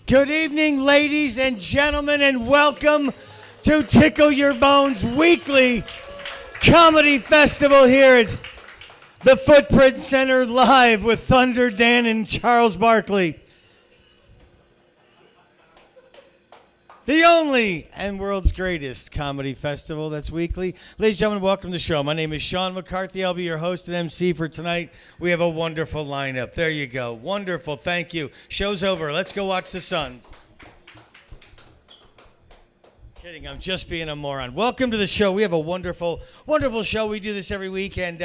Good evening, ladies and gentlemen, and welcome to Tickle Your Bones Weekly Comedy Festival here at the Footprint Center live with Thunder Dan and Charles Barkley. The only and world's greatest comedy festival that's weekly. Ladies and gentlemen, welcome to the show. My name is Sean McCarthy. I'll be your host and MC for tonight. We have a wonderful lineup. There you go. Wonderful. Thank you. Show's over. Let's go watch the Suns. Kidding. I'm just being a moron. Welcome to the show. We have a wonderful, wonderful show. We do this every week. And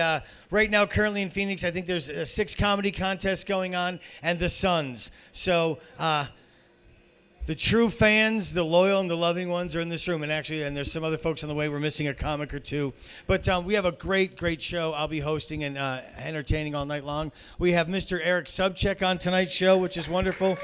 right now, currently in Phoenix, I think there's 6 comedy contests going on and the Suns. So, the true fans, the loyal and the loving ones are in this room. And there's some other folks on the way. We're missing a comic or two. But we have a great, great show. I'll be hosting and entertaining all night long. We have Mr. Eric Sobczak on tonight's show, which is wonderful.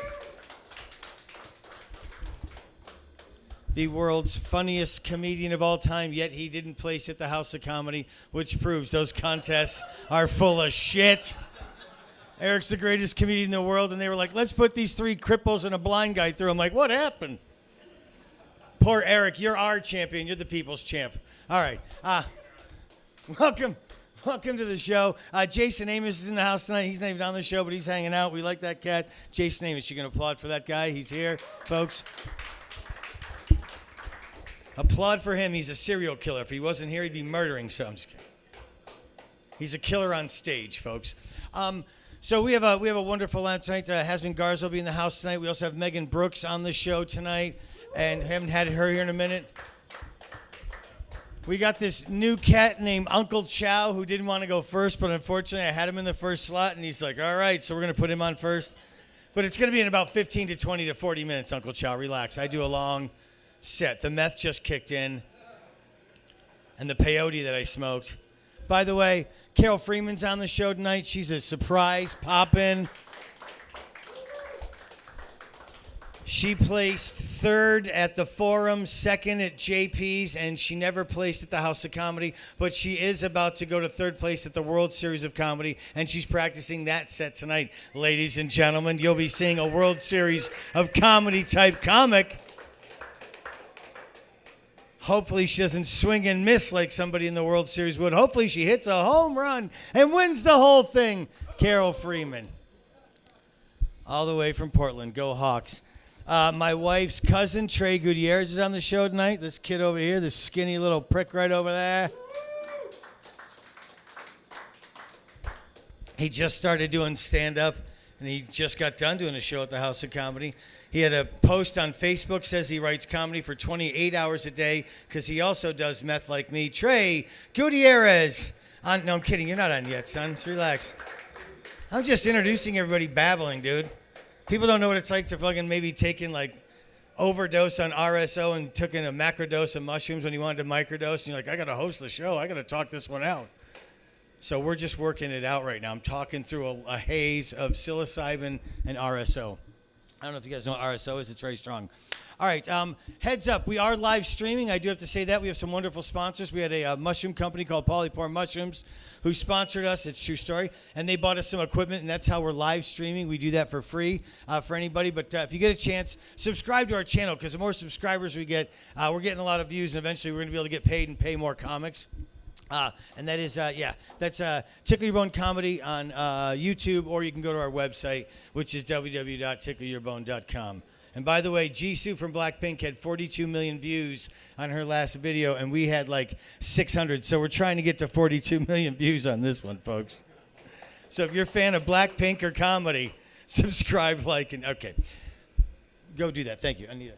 The world's funniest comedian of all time, yet he didn't place at the House of Comedy, which proves those contests are full of shit. Eric's the greatest comedian in the world, and they were like, let's put these 3 cripples and a blind guy through. I'm like, what happened? Poor Eric, you're our champion. You're the people's champ. All right. Welcome to the show. Jason Amos is in the house tonight. He's not even on the show, but he's hanging out. We like that cat. Jason Amos, you can applaud for that guy. He's here, folks. Applaud for him. He's a serial killer. If he wasn't here, he'd be murdering some. He's a killer on stage, folks. So we have a wonderful lineup tonight. Xasmin Garza will be in the house tonight. We also have Megan Brooks on the show tonight, and haven't had her here in a minute. We got this new cat named Uncle Chow who didn't want to go first, but unfortunately I had him in the first slot, and he's like, all right, so we're going to put him on first. But it's going to be in about 15 to 20 to 40 minutes, Uncle Chow. Relax. I do a long set. The meth just kicked in, and the peyote that I smoked. By the way, Carol Freeman's on the show tonight. She's a surprise pop-in. She placed 3rd at the Forum, 2nd at JP's, and she never placed at the House of Comedy, but she is about to go to 3rd place at the World Series of Comedy, and she's practicing that set tonight. Ladies and gentlemen, you'll be seeing a World Series of Comedy-type comic. Hopefully she doesn't swing and miss like somebody in the World Series would. Hopefully she hits a home run and wins the whole thing. Carol Freeman. All the way from Portland. Go Hawks. My wife's cousin, Trey Gutierrez, is on the show tonight. This kid over here, this skinny little prick right over there. He just started doing stand-up, and he just got done doing a show at the House of Comedy. He had a post on Facebook, says he writes comedy for 28 hours a day because he also does meth like me. Trey Gutierrez. No, I'm kidding. You're not on yet, son. Just relax. I'm just introducing everybody babbling, dude. People don't know what it's like to fucking maybe taking like overdose on RSO and took in a macrodose of mushrooms when you wanted to microdose. And you're like, I got to host the show. I got to talk this one out. So we're just working it out right now. I'm talking through a haze of psilocybin and RSO. I don't know if you guys know what RSO is. It's very strong. All right. Heads up. We are live streaming. I do have to say that. We have some wonderful sponsors. We had a mushroom company called Polypore Mushrooms who sponsored us. It's a true story. And they bought us some equipment, and that's how we're live streaming. We do that for free for anybody. But if you get a chance, subscribe to our channel because the more subscribers we get, we're getting a lot of views, and eventually we're going to be able to get paid and pay more comics. And that is, that's Tickle Your Bone Comedy on YouTube, or you can go to our website, which is www.tickleyourbone.com. And by the way, Jisoo from Blackpink had 42 million views on her last video, and we had like 600. So we're trying to get to 42 million views on this one, folks. So if you're a fan of Blackpink or comedy, subscribe, like, and okay. Go do that. Thank you. I need it.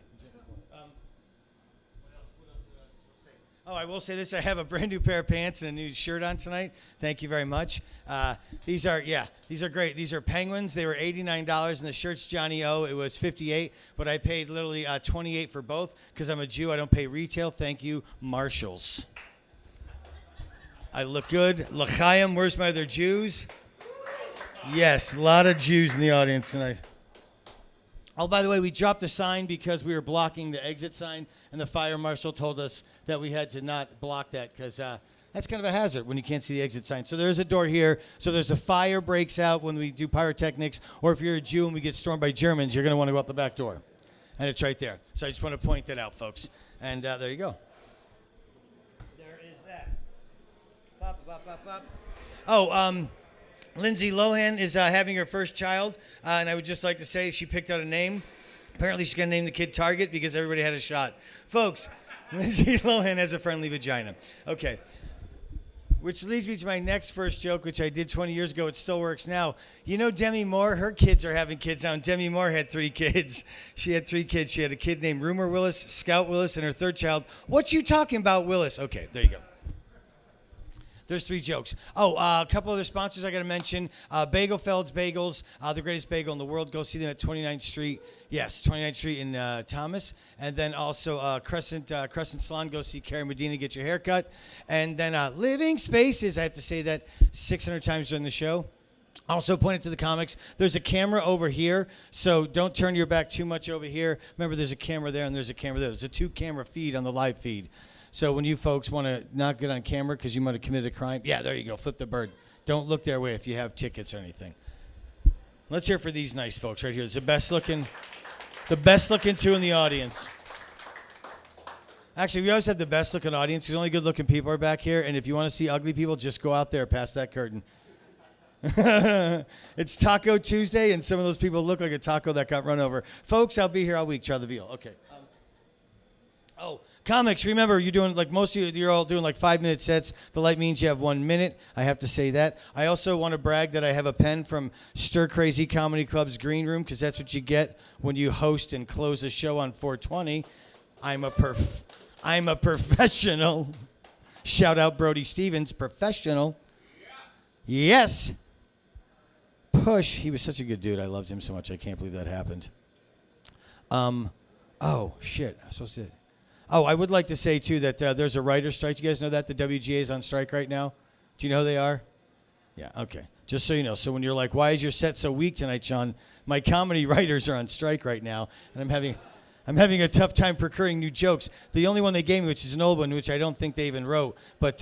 Oh, I will say this. I have a brand new pair of pants and a new shirt on tonight. Thank you very much. These are great. These are Penguins. They were $89, and the shirt's Johnny O. It was $58, but I paid literally $28 for both because I'm a Jew. I don't pay retail. Thank you, Marshalls. I look good. L'chaim, where's my other Jews? Yes, a lot of Jews in the audience tonight. Oh, by the way, we dropped the sign because we were blocking the exit sign, and the fire marshal told us that we had to not block that because that's kind of a hazard when you can't see the exit sign. So there's a door here. So there's a fire breaks out when we do pyrotechnics, or if you're a Jew and we get stormed by Germans, you're going to want to go out the back door. and it's right there. So I just want to point that out, folks. And there you go. There is that. Bop, bop, bop, bop. Oh, Lindsay Lohan is having her first child, and I would just like to say she picked out a name. Apparently she's going to name the kid Target because everybody had a shot. Folks, Lindsay Lohan has a friendly vagina. Okay. Which leads me to my next first joke, which I did 20 years ago. It still works now. You know Demi Moore? Her kids are having kids now. And Demi Moore had 3 kids. She had 3 kids. She had a kid named Rumor Willis, Scout Willis, and her third child. What you talking about, Willis? Okay, there you go. There's 3 jokes. Oh, a couple other sponsors I got to mention. Bagelfeld's Bagels, the greatest bagel in the world. Go see them at 29th Street. Yes, 29th Street in Thomas. And then also Crescent Salon. Go see Carrie Medina, get your hair cut. And then Living Spaces. I have to say that 600 times during the show. Also pointed to the comics. There's a camera over here, so don't turn your back too much over here. Remember, there's a camera there and there's a camera there. There's a 2-camera feed on the live feed. So when you folks want to not get on camera because you might have committed a crime, yeah, there you go. Flip the bird. Don't look their way if you have tickets or anything. Let's hear for these nice folks right here. It's the best looking 2 in the audience. Actually, we always have the best looking audience because only good looking people are back here. And if you want to see ugly people, just go out there past that curtain. It's Taco Tuesday, and some of those people look like a taco that got run over. Folks, I'll be here all week. Try the veal. Okay. Comics, remember, you're doing, like, most of you're all doing, like, 5-minute sets. The light means you have 1 minute. I have to say that. I also want to brag that I have a pen from Stir Crazy Comedy Club's green room, because that's what you get when you host and close a show on 420. I'm a professional. Shout out Brody Stevens, professional. Yes. Push. He was such a good dude. I loved him so much. I can't believe that happened. Oh, shit. I was supposed to... Oh, I would like to say, too, that there's a writer's strike. Do you guys know that? The WGA is on strike right now. Do you know who they are? Yeah, okay. Just so you know. So when you're like, why is your set so weak tonight, Sean? My comedy writers are on strike right now, and I'm having a tough time procuring new jokes. The only one they gave me, which is an old one, which I don't think they even wrote, but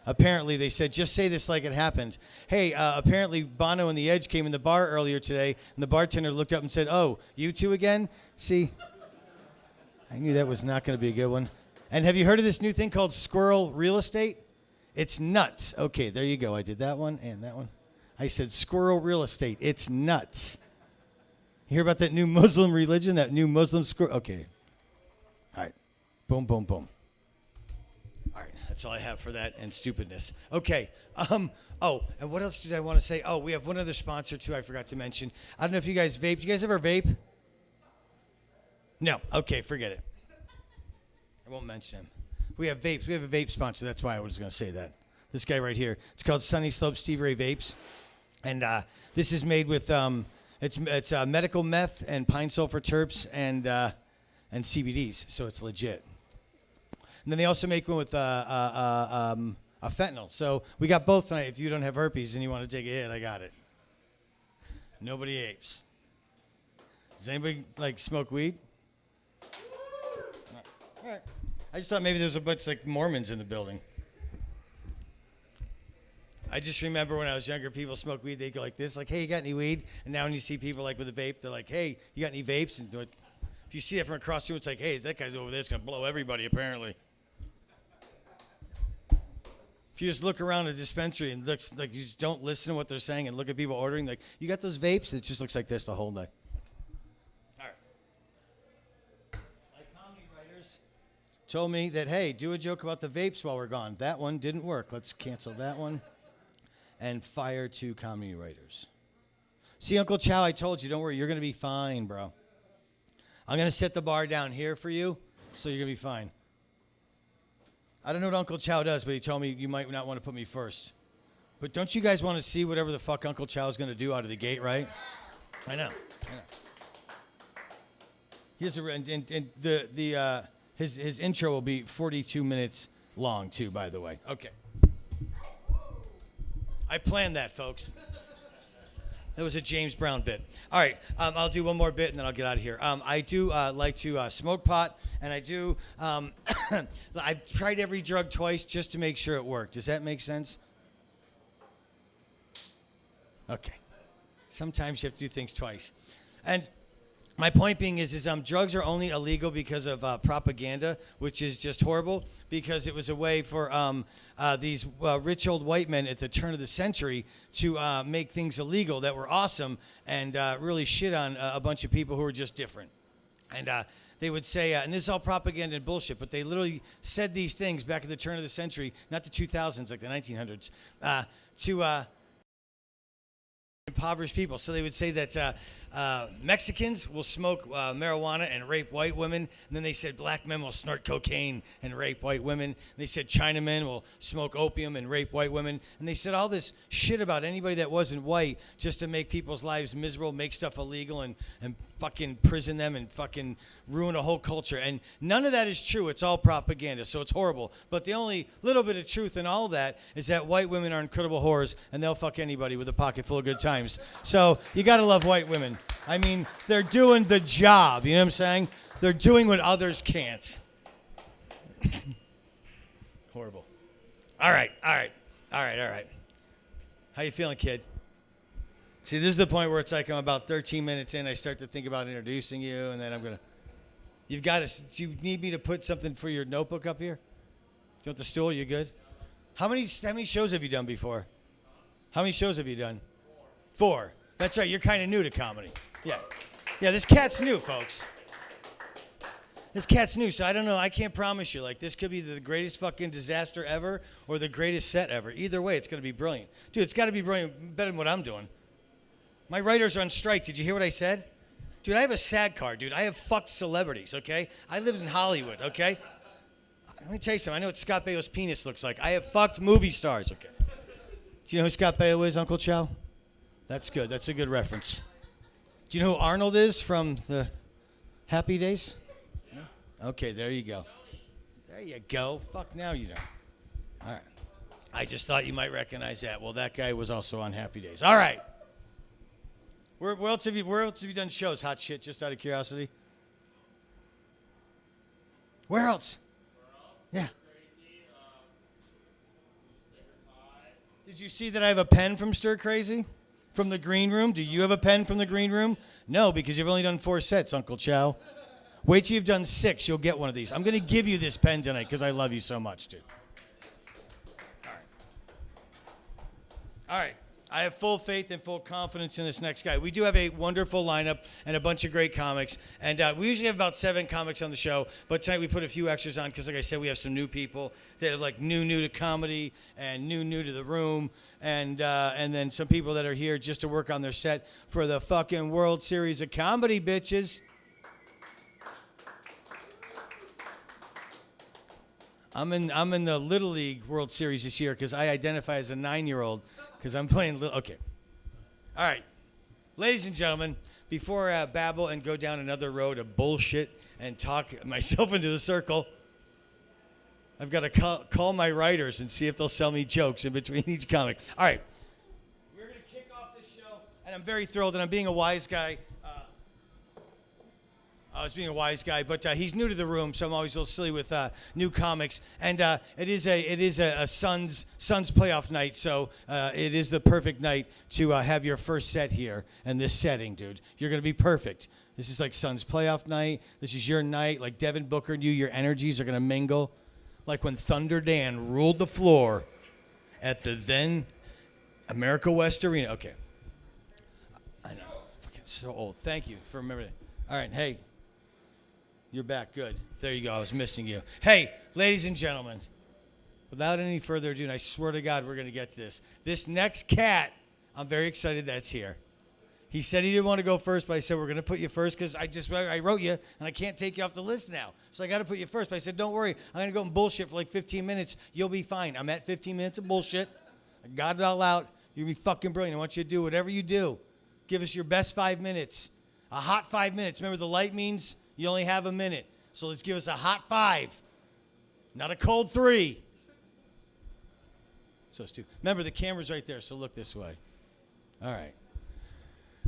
apparently they said, just say this like it happened. Hey, apparently Bono and the Edge came in the bar earlier today, and the bartender looked up and said, oh, you two again? See? I knew that was not going to be a good one. And have you heard of this new thing called squirrel real estate? It's nuts. Okay, there you go. I did that one and that one. I said squirrel real estate. It's nuts. You hear about that new Muslim religion, that new Muslim squirrel? Okay. All right. Boom, boom, boom. All right. That's all I have for that and stupidness. Okay. Oh, and what else did I want to say? Oh, we have one other sponsor, too, I forgot to mention. I don't know if you guys vape. Do you guys ever vape? No. Okay, forget it. I won't mention him. We have vapes. We have a vape sponsor. That's why I was going to say that. This guy right here. It's called Sunny Slope Steve Ray Vapes. And this is made with, it's medical meth and pine sulfur terps and CBDs. So it's legit. And then they also make one with a fentanyl. So we got both tonight. If you don't have herpes and you want to take a hit, I got it. Nobody apes. Does anybody, like, smoke weed? All right. I just thought maybe there was a bunch like Mormons in the building. I just remember when I was younger, people smoke weed. They go like this, like, "Hey, you got any weed?" And now when you see people like with a vape, they're like, "Hey, you got any vapes?" And if you see that from across the room, it's like, "Hey, that guy's over there. It's gonna blow everybody." Apparently, if you just look around a dispensary and looks like you just don't listen to what they're saying and look at people ordering, like, "You got those vapes?" It just looks like this the whole day. Told me that, hey, do a joke about the vapes while we're gone. That one didn't work. Let's cancel that one. And fire 2 comedy writers. See, Uncle Chow, I told you, don't worry. You're going to be fine, bro. I'm going to set the bar down here for you, so you're going to be fine. I don't know what Uncle Chow does, but he told me you might not want to put me first. But don't you guys want to see whatever the fuck Uncle Chow is going to do out of the gate, right? I know. Here's his intro will be 42 minutes long, too, by the way. Okay. I planned that, folks. That was a James Brown bit. All right, I'll do one more bit, and then I'll get out of here. I do like to smoke pot, and I do... I've tried every drug twice just to make sure it worked. Does that make sense? Okay. Sometimes you have to do things twice. And... My point being is drugs are only illegal because of propaganda, which is just horrible, because it was a way for these rich old white men at the turn of the century to make things illegal that were awesome and really shit on a bunch of people who were just different. And they would say, and this is all propaganda and bullshit, but they literally said these things back at the turn of the century, not the 2000s, like the 1900s, to impoverished people. So they would say that Mexicans will smoke marijuana and rape white women. And then they said black men will snort cocaine and rape white women. And they said Chinamen will smoke opium and rape white women. And they said all this shit about anybody that wasn't white just to make people's lives miserable, make stuff illegal, and fucking prison them and fucking ruin a whole culture. And none of that is true. It's all propaganda, so it's horrible. But the only little bit of truth in all that is that white women are incredible whores, and they'll fuck anybody with a pocket full of good times. So you gotta love white women. I mean, they're doing the job, you know what I'm saying? They're doing what others can't. Horrible. All right. How you feeling, kid? See, this is the point where it's like I'm about 13 minutes in. I start to think about introducing you, and then I'm going to... You've got to... Do you need me to put something for your notebook up here? Do you want the stool? You good? How many shows have you done before? How many shows have you done? 4. That's right. You're kind of new to comedy. Yeah. Yeah, this cat's new, folks. This cat's new, so I don't know. I can't promise you. Like, this could be the greatest fucking disaster ever or the greatest set ever. Either way, it's going to be brilliant. Dude, it's got to be brilliant, better than what I'm doing. My writers are on strike. Did you hear what I said? Dude, I have a SAG card, dude. I have fucked celebrities, okay? I lived in Hollywood, okay? Let me tell you something. I know what Scott Baio's penis looks like. I have fucked movie stars, okay? Do you know who Scott Baio is, Uncle Chow? That's good. That's a good reference. Do you know who Arnold is from the Happy Days? No? Okay, there you go. There you go. Fuck, now you know. All right. I just thought you might recognize that. Well, that guy was also on Happy Days. All right. Where else have you done shows? Hot shit, just out of curiosity. Where else? Yeah. Did you see that I have a pen from Stir Crazy? From the green room? Do you have a pen from the green room? No, because you've only done 4 sets, Uncle Chow. Wait till you've done 6, you'll get one of these. I'm going to give you this pen tonight because I love you so much, dude. All right. I have full faith and full confidence in this next guy. We do have a wonderful lineup and a bunch of great comics. And we usually have about 7 comics on the show. But tonight we put a few extras on because, like I said, we have some new people that are like new to comedy and new to the room. And then some people that are here just to work on their set for the fucking World Series of Comedy, bitches. I'm in the Little League World Series this year because I identify as a 9-year-old. Because I'm playing little... Okay. All right. Ladies and gentlemen, before I babble and go down another road of bullshit and talk myself into a circle, I've got to call my writers and see if they'll sell me jokes in between each comic. All right. We're going to kick off this show, and I'm very thrilled, and I'm being a wise guy. I was being a wise guy, but he's new to the room, so I'm always a little silly with new comics. And it is a Suns playoff night, so it is the perfect night to have your first set here in this setting, dude. You're gonna be perfect. This is like Suns playoff night. This is your night, like Devin Booker and you. Your energies are gonna mingle, like when Thunder Dan ruled the floor at the then America West Arena. Okay, I know, fucking so old. Thank you for remembering that. All right, hey. You're back. Good. There you go. I was missing you. Hey, ladies and gentlemen, without any further ado, and I swear to God we're going to get to this. This next cat, I'm very excited that's here. He said he didn't want to go first, but I said we're going to put you first because I wrote you, and I can't take you off the list now. So I got to put you first. But I said, don't worry. I'm going to go and bullshit for like 15 minutes. You'll be fine. I'm at 15 minutes of bullshit. I got it all out. You're going to be fucking brilliant. I want you to do whatever you do. Give us your best 5 minutes. A hot 5 minutes. Remember, the light means... You only have a minute. So let's give us a hot 5, not a cold 3. So it's 2. Remember, the camera's right there, so look this way. All right.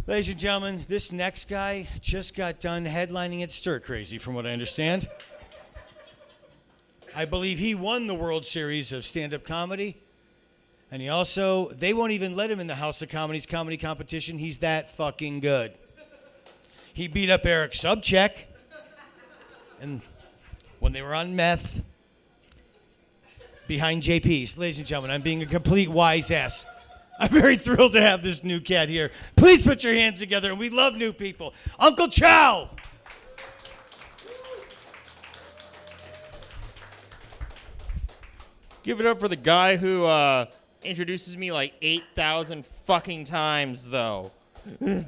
Ladies and gentlemen, this next guy just got done headlining at Stir Crazy, from what I understand. I believe he won the World Series of stand-up comedy. And he also, they won't even let him in the House of Comedy's comedy competition. He's that fucking good. He beat up Eric Sobczak. And when they were on meth, behind JP's, ladies and gentlemen, I'm being a complete wise ass. I'm very thrilled to have this new cat here. Please put your hands together. We love new people. Uncle Chow. Give it up for the guy who introduces me like 8,000 fucking times, though. You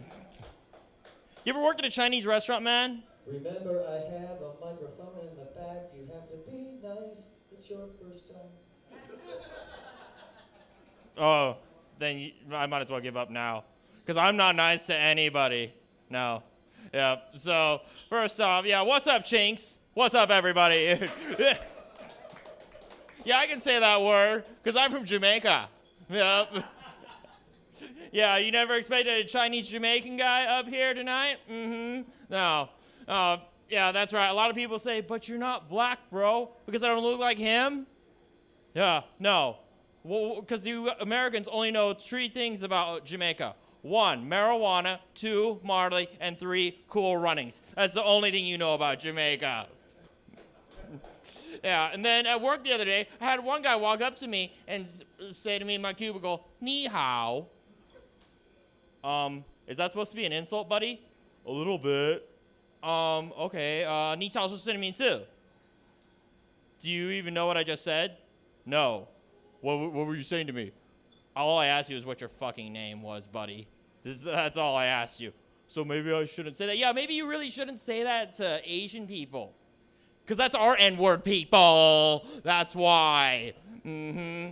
ever worked at a Chinese restaurant, man? Remember, I have a microphone in the back. You have to be nice. It's your first time. Oh, then I might as well give up now. Because I'm not nice to anybody. No. Yeah, so first off, yeah, what's up, Chinks? What's up, everybody? Yeah, I can say that word, because I'm from Jamaica. Yep. Yeah, you never expected a Chinese Jamaican guy up here tonight? Mm-hmm. No. Yeah, that's right. A lot of people say, but you're not black, bro, because I don't look like him. Yeah, no. Well, because you Americans only know 3 things about Jamaica. 1, marijuana, 2, Marley, and 3, cool runnings. That's the only thing you know about Jamaica. Yeah, and then at work the other day, I had one guy walk up to me and say to me in my cubicle, "Ni hao." Is that supposed to be an insult, buddy? A little bit. Okay. 你叫出生名字. Do you even know what I just said? No. What were you saying to me? All I asked you is what your fucking name was, buddy. That's all I asked you. So maybe I shouldn't say that. Yeah, maybe you really shouldn't say that to Asian people. Because that's our N-word, people. That's why. Mm-hmm.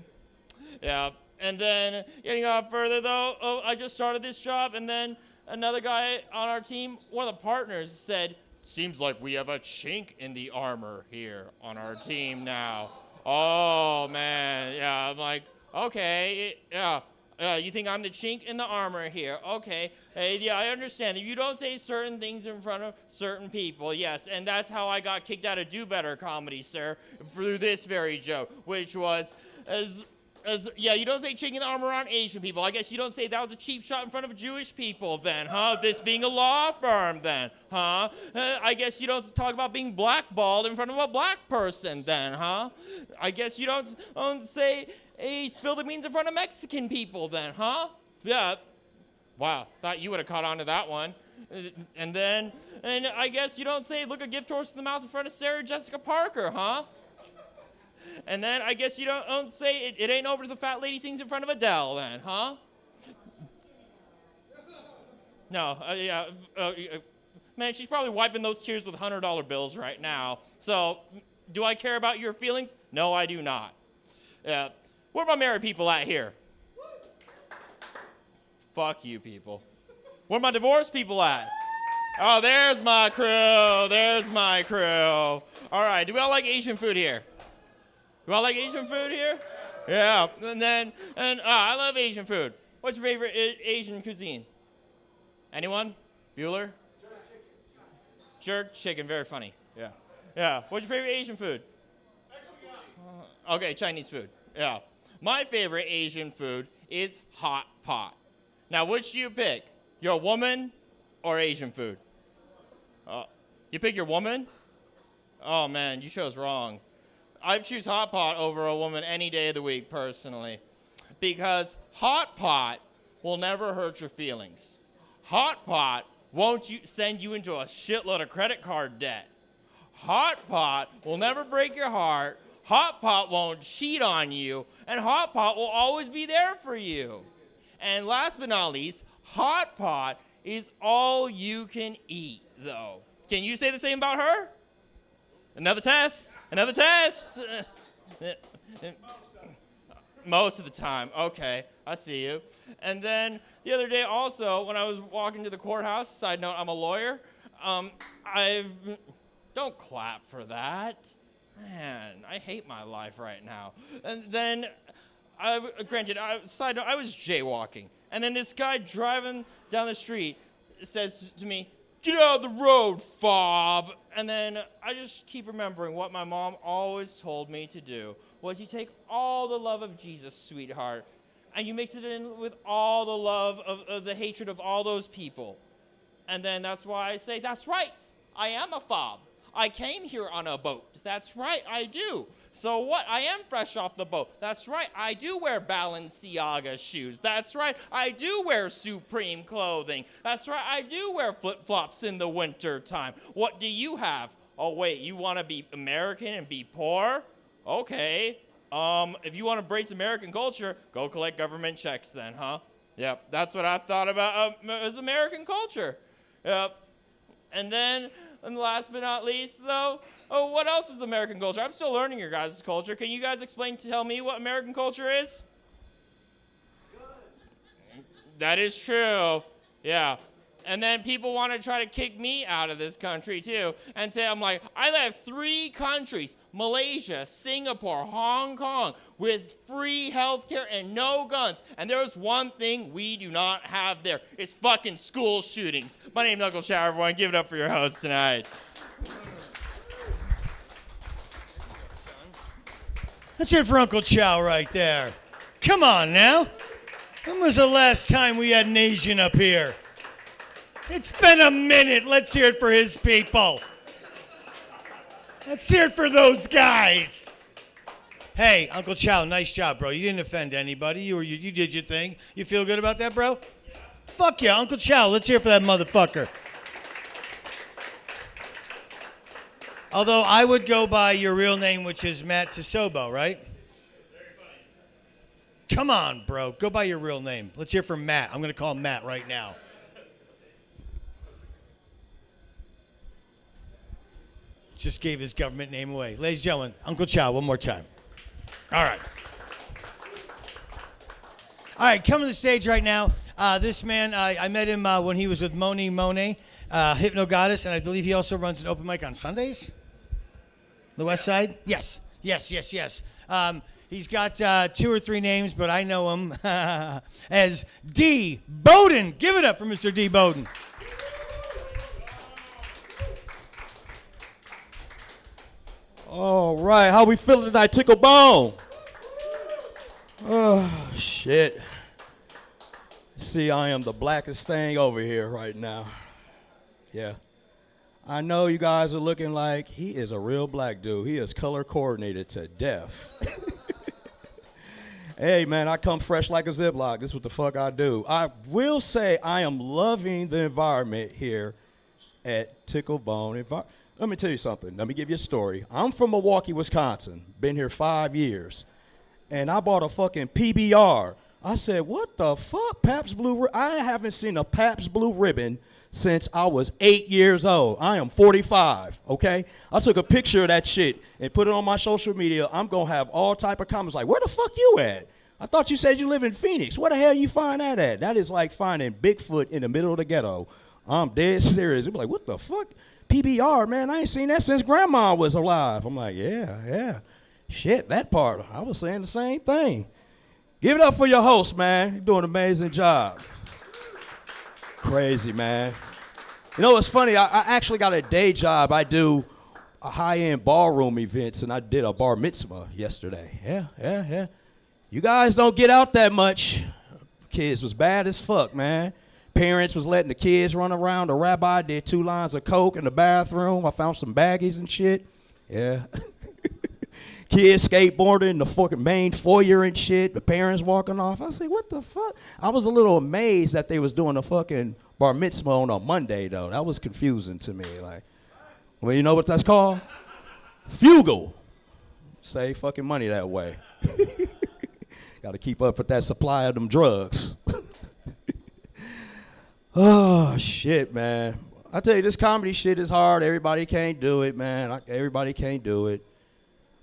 Yeah. And then, getting on further, though, I just started this job, and then another guy on our team, one of the partners, said, "Seems like we have a chink in the armor here on our team now." Oh, man. Yeah, I'm like, okay, yeah. You think I'm the chink in the armor here? Okay. Hey, yeah, I understand that you don't say certain things in front of certain people. Yes, and that's how I got kicked out of Do Better Comedy, sir, through this very joke, which was, yeah, you don't say chink in the armor on Asian people. I guess you don't say that was a cheap shot in front of Jewish people then, huh? This being a law firm then, huh? I guess you don't talk about being blackballed in front of a black person then, huh? I guess you don't say... Hey, spill the beans in front of Mexican people then, huh? Yeah. Wow, thought you would have caught on to that one. And I guess you don't say, look a gift horse in the mouth in front of Sarah Jessica Parker, huh? And then I guess you don't say, it ain't over to the fat lady sings in front of Adele then, huh? No, yeah. Man, she's probably wiping those tears with $100 bills right now. So, do I care about your feelings? No, I do not. Yeah. Where are my married people at here? Fuck you people. Where are my divorced people at? Oh, there's my crew. There's my crew. All right. Do we all like Asian food here? Do we all like Asian food here? Yeah. And I love Asian food. What's your favorite Asian cuisine? Anyone? Bueller? Jerk chicken. Very funny. Yeah. Yeah. What's your favorite Asian food? Okay, Chinese food. Yeah. My favorite Asian food is hot pot. Now, which do you pick? Your woman or Asian food? You pick your woman? Oh, man, you chose wrong. I choose hot pot over a woman any day of the week, personally. Because hot pot will never hurt your feelings. Hot pot won't send you into a shitload of credit card debt. Hot pot will never break your heart. Hot pot won't cheat on you, and hot pot will always be there for you. And last but not least, hot pot is all you can eat, though. Can you say the same about her? Another test. Another test. Most of the time. Okay, I see you. And then the other day also, when I was walking to the courthouse, side note, I'm a lawyer, don't clap for that. Man, I hate my life right now. And then, granted, side note, I was jaywalking. And then this guy driving down the street says to me, "Get out of the road, fob." And then I just keep remembering what my mom always told me to do, was you take all the love of Jesus, sweetheart, and you mix it in with all the love of the hatred of all those people. And then that's why I say, that's right, I am a fob. I came here on a boat. That's right, I do. So what? I am fresh off the boat. That's right, I do wear Balenciaga shoes. That's right, I do wear Supreme clothing. That's right, I do wear flip-flops in the winter time. What do you have? Oh, wait, you want to be American and be poor? Okay. If you want to embrace American culture, go collect government checks then, huh? Yep, that's what I thought about as American culture. Yep. And then, and last but not least, though, oh, what else is American culture? I'm still learning your guys' culture. Can you guys tell me what American culture is? Good. That is true. Yeah. And then people want to try to kick me out of this country, too, and say, I'm like, I have 3 countries, Malaysia, Singapore, Hong Kong, with free healthcare and no guns. And there's one thing we do not have there. It's fucking school shootings. My name's Uncle Chow, everyone. Give it up for your host tonight. That's it for Uncle Chow right there. Come on now. When was the last time we had an Asian up here? It's been a minute. Let's hear it for his people. Let's hear it for those guys. Hey, Uncle Chow, nice job, bro. You didn't offend anybody. You did your thing. You feel good about that, bro? Yeah. Fuck yeah, Uncle Chow. Let's hear it for that motherfucker. Although I would go by your real name, which is Matt Tsobo, right? Very funny. Come on, bro. Go by your real name. Let's hear from Matt. I'm going to call him Matt right now. Just gave his government name away. Ladies and gentlemen, Uncle Chow, one more time. All right. All right, coming to the stage right now. This man, I met him when he was with Moni Monet, Hypno Goddess, and I believe he also runs an open mic on Sundays? The West Side? Yes. He's got 2 or 3 names, but I know him as Tl Bowden. Give it up for Mr. Tl Bowden. All right, how we feeling tonight, Tickle Bone? Oh, shit. See, I am the blackest thing over here right now. Yeah. I know you guys are looking like he is a real black dude. He is color coordinated to death. Hey, man, I come fresh like a Ziploc. This is what the fuck I do. I will say I am loving the environment here at Tickle Bone. Let me tell you something. Let me give you a story. I'm from Milwaukee, Wisconsin. Been here 5 years. And I bought a fucking PBR. I said, what the fuck? Pabst Blue I haven't seen a Pabst Blue Ribbon since I was 8 years old. I am 45, okay? I took a picture of that shit and put it on my social media. I'm going to have all type of comments like, where the fuck you at? I thought you said you live in Phoenix. Where the hell you find that at? That is like finding Bigfoot in the middle of the ghetto. I'm dead serious. They'll be like, what the fuck? PBR, man, I ain't seen that since Grandma was alive. I'm like, yeah. Shit, that part. I was saying the same thing. Give it up for your host, man. You're doing an amazing job. Crazy, man. You know what's funny? I actually got a day job. I do a high-end ballroom events, and I did a bar mitzvah yesterday. Yeah. You guys don't get out that much. Kids was bad as fuck, man. Parents was letting the kids run around. The rabbi did 2 lines of coke in the bathroom. I found some baggies and shit. Yeah. Kids skateboarding in the fucking main foyer and shit. The parents walking off. I say, what the fuck? I was a little amazed that they was doing a fucking bar mitzvah on a Monday, though. That was confusing to me. Like, well, you know what that's called? Fugal. Save fucking money that way. Got to keep up with that supply of them drugs. Oh, shit, man. I tell you, this comedy shit is hard. Everybody can't do it, man. Everybody can't do it.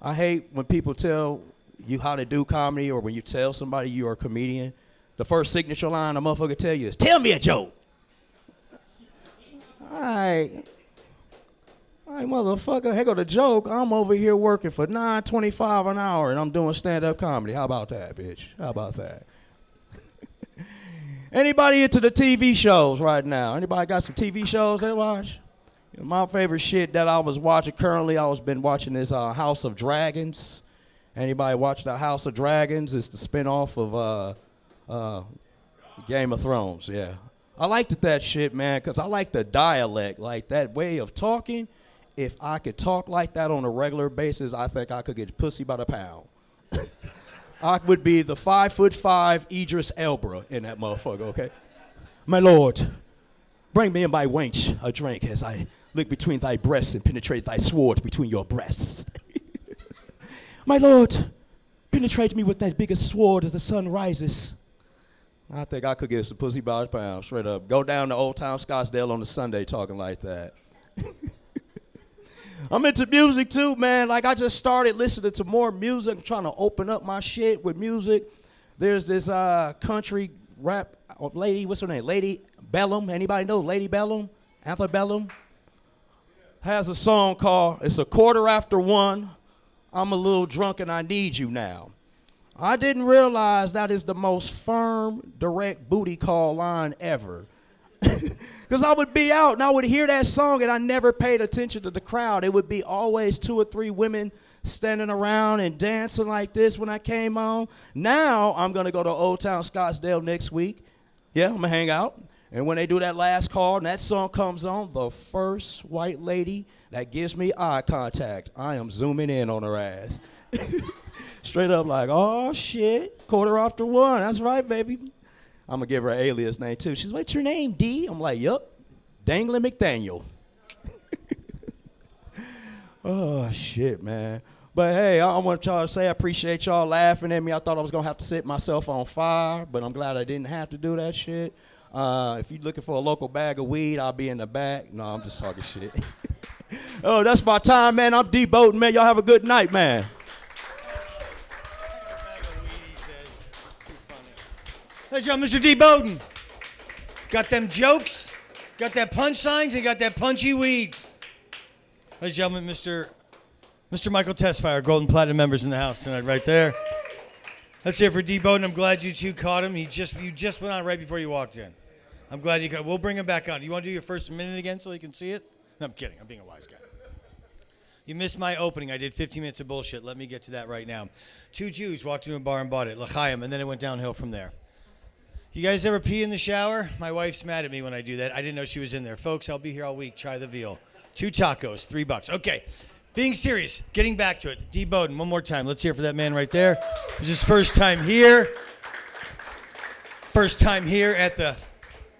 I hate when people tell you how to do comedy or when you tell somebody you are a comedian. The first signature line a motherfucker tell you is, tell me a joke. All right, motherfucker, here go the joke. I'm over here working for $9.25 an hour and I'm doing stand-up comedy. How about that, bitch? How about that? Anybody into the TV shows right now? Anybody got some TV shows they watch? You know, my favorite shit that I was watching currently, been watching is House of Dragons. Anybody watch the House of Dragons? It's the spinoff of Game of Thrones, yeah. I liked that shit, man, because I like the dialect, like that way of talking. If I could talk like that on a regular basis, I think I could get pussy by the pound. I would be the 5'5" Idris Elba in that motherfucker, okay? My lord, bring me and my wench a drink as I look between thy breasts and penetrate thy sword between your breasts. My lord, penetrate me with that biggest sword as the sun rises. I think I could get some pussy by the pound, straight up. Go down to Old Town Scottsdale on a Sunday talking like that. I'm into music too, man. Like, I just started listening to more music. I'm trying to open up my shit with music. There's this country rap lady, what's her name? Lady Bellum. Anybody know Lady Bellum? Antebellum? Has a song called, it's a quarter after one. I'm a little drunk and I need you now. I didn't realize that is the most firm, direct booty call line ever. Because I would be out and I would hear that song and I never paid attention to the crowd. It would be always 2 or 3 women standing around and dancing like this when I came on. Now I'm going to go to Old Town Scottsdale next week. Yeah, I'm going to hang out. And when they do that last call and that song comes on, the first white lady that gives me eye contact, I am zooming in on her ass. Straight up like, oh, shit, quarter after one. That's right, baby. I'm going to give her an alias name, too. She's like, what's your name, D? I'm like, yup, Danglin McDaniel. Oh, shit, man. But, hey, I want y'all to say I appreciate y'all laughing at me. I thought I was going to have to set myself on fire, but I'm glad I didn't have to do that shit. If you're looking for a local bag of weed, I'll be in the back. No, I'm just talking shit. Oh, that's my time, man. I'm Tl Bowden, man. Y'all have a good night, man. Ladies and gentlemen, Mr. Tl Bowden. Got them jokes, got that punchlines, and got that punchy weed. Ladies and gentlemen, Mr. Michael Tesfaye, Golden Platinum members in the house tonight, right there. Let's hear it for Tl Bowden. I'm glad you two caught him. You just went on right before you walked in. I'm glad you caught. We'll bring him back on. You want to do your first minute again so you can see it? No, I'm kidding. I'm being a wise guy. You missed my opening. I did 15 minutes of bullshit. Let me get to that right now. 2 Jews walked into a bar and bought it, l'chaim, and then it went downhill from there. You guys ever pee in the shower? My wife's mad at me when I do that. I didn't know she was in there. Folks, I'll be here all week. Try the veal. 2 tacos, $3. Okay. Being serious, getting back to it. Tl Bowden, one more time. Let's hear it for that man right there. It was his first time here. First time here at the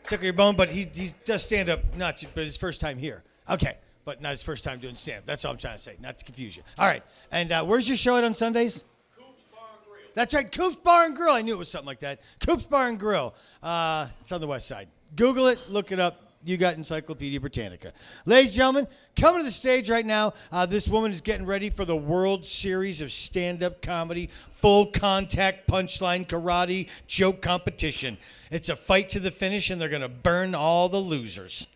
Tickle Your Bone, but he does stand up, but his first time here. Okay, but not his first time doing stand up. That's all I'm trying to say, not to confuse you. All right, and where's your show at on Sundays? Coop's Bar and Grill. That's right, Coop's Bar and Grill. I knew it was something like that. Coop's Bar and Grill. It's on the west side. Google it, look it up. You got Encyclopedia Britannica. Ladies and gentlemen, coming to the stage right now, this woman is getting ready for the World Series of Stand-Up Comedy, full contact, punchline, karate, joke competition. It's a fight to the finish, and they're going to burn all the losers.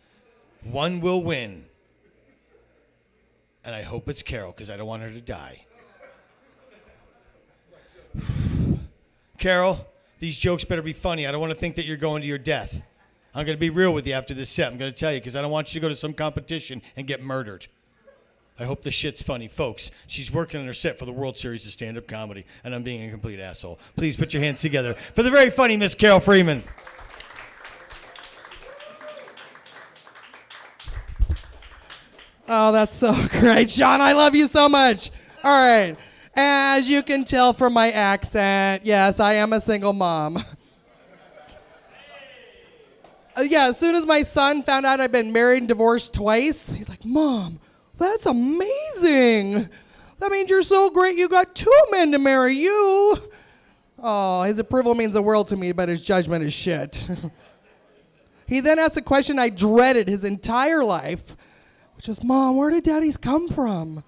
One will win. And I hope it's Carol, because I don't want her to die. Carol, these jokes better be funny. I don't want to think that you're going to your death. I'm going to be real with you after this set. I'm going to tell you because I don't want you to go to some competition and get murdered. I hope the shit's funny. Folks, she's working on her set for the World Series of Stand-Up Comedy, and I'm being a complete asshole. Please put your hands together for the very funny Miss Carol Freeman. Oh, that's so great. Sean, I love you so much. All right. As you can tell from my accent, yes, I am a single mom. Yeah, as soon as my son found out I'd been married and divorced twice, he's like, Mom, that's amazing. That means you're so great you got 2 men to marry you. Oh, his approval means the world to me, but his judgment is shit. He then asked a question I dreaded his entire life, which was, Mom, where did daddies come from?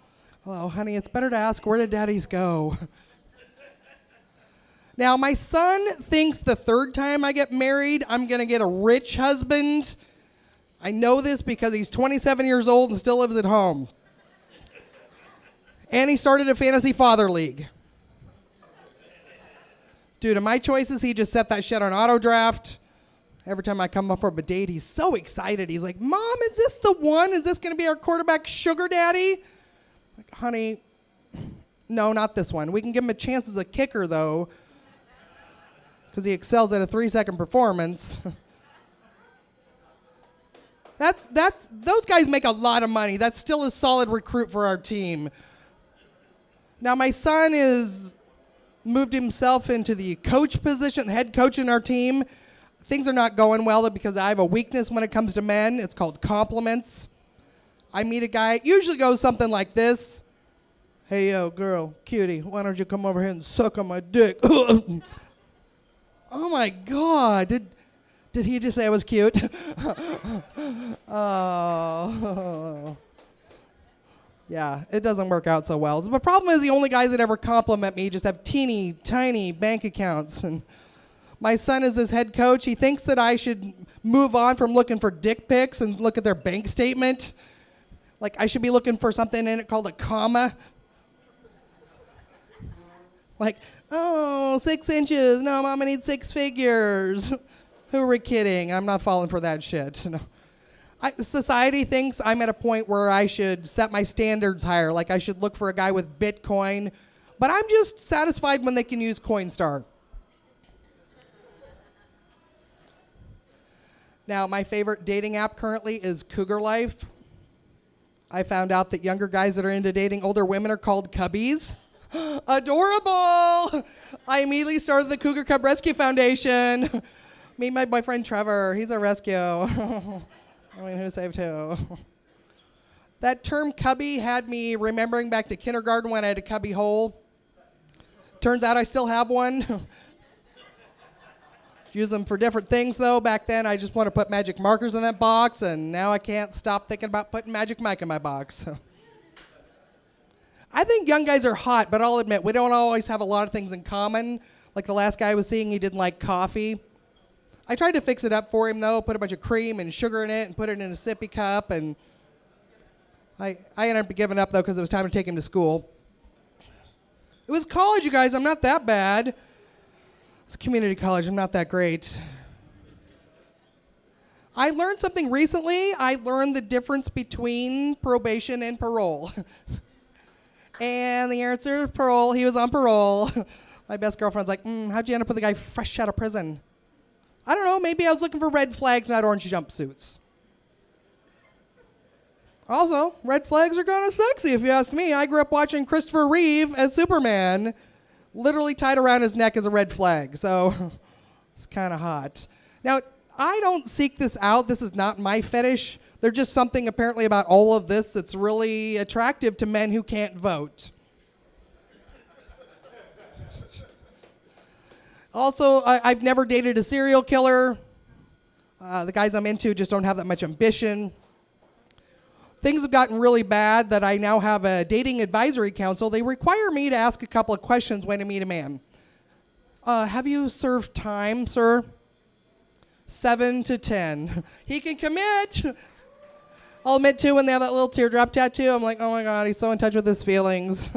Oh, honey, it's better to ask, where did daddies go? Now, my son thinks the 3rd time I get married, I'm going to get a rich husband. I know this because he's 27 years old and still lives at home. And he started a fantasy father league. Due to my choices, he just set that shit on auto draft. Every time I come up for a date, he's so excited. He's like, Mom, is this the one? Is this going to be our quarterback sugar daddy? Like, honey, no, not this one. We can give him a chance as a kicker, though, because he excels at a 3-second performance. Those guys make a lot of money. That's still a solid recruit for our team. Now my son is moved himself into the coach position, head coach in our team. Things are not going well because I have a weakness when it comes to men. It's called compliments. I meet a guy, it usually goes something like this. Hey, yo, girl, cutie, why don't you come over here and suck on my dick? Oh my God, did he just say I was cute? Oh. Yeah, it doesn't work out so well. The problem is the only guys that ever compliment me just have teeny, tiny bank accounts. And my son is his head coach. He thinks that I should move on from looking for dick pics and look at their bank statement. Like I should be looking for something in it called a comma. Like, oh, 6 inches. No, Mama needs 6 figures. Who are we kidding? I'm not falling for that shit. No. Society thinks I'm at a point where I should set my standards higher. Like I should look for a guy with Bitcoin. But I'm just satisfied when they can use Coinstar. Now, my favorite dating app currently is Cougar Life. I found out that younger guys that are into dating older women are called cubbies. Adorable! I immediately started the Cougar Cub Rescue Foundation. Me and my boyfriend Trevor, he's a rescue. I mean, who saved who? That term cubby had me remembering back to kindergarten when I had a cubby hole. Turns out I still have one. Use them for different things, though. Back then, I just want to put magic markers in that box, and now I can't stop thinking about putting Magic Mike in my box. I think young guys are hot, but I'll admit, we don't always have a lot of things in common. Like the last guy I was seeing, he didn't like coffee. I tried to fix it up for him, though, put a bunch of cream and sugar in it and put it in a sippy cup, and I ended up giving up, though, because it was time to take him to school. It was college, you guys. I'm not that bad. It's community college. I'm not that great. I learned something recently. I learned the difference between probation and parole. And the answer is parole. He was on parole. My best girlfriend's like, how'd you end up with a guy fresh out of prison? I don't know. Maybe I was looking for red flags, not orange jumpsuits. Also, red flags are kind of sexy, if you ask me. I grew up watching Christopher Reeve as Superman. Literally tied around his neck as a red flag, so it's kind of hot. Now, I don't seek this out. This is not my fetish. There's just something apparently about all of this that's really attractive to men who can't vote. Also, I've never dated a serial killer. The guys I'm into just don't have that much ambition. Things have gotten really bad that I now have a dating advisory council. They require me to ask a couple of questions when I meet a man. Have you served time, sir? 7 to 10. He can commit. I'll admit, too, when they have that little teardrop tattoo, I'm like, oh, my God, he's so in touch with his feelings.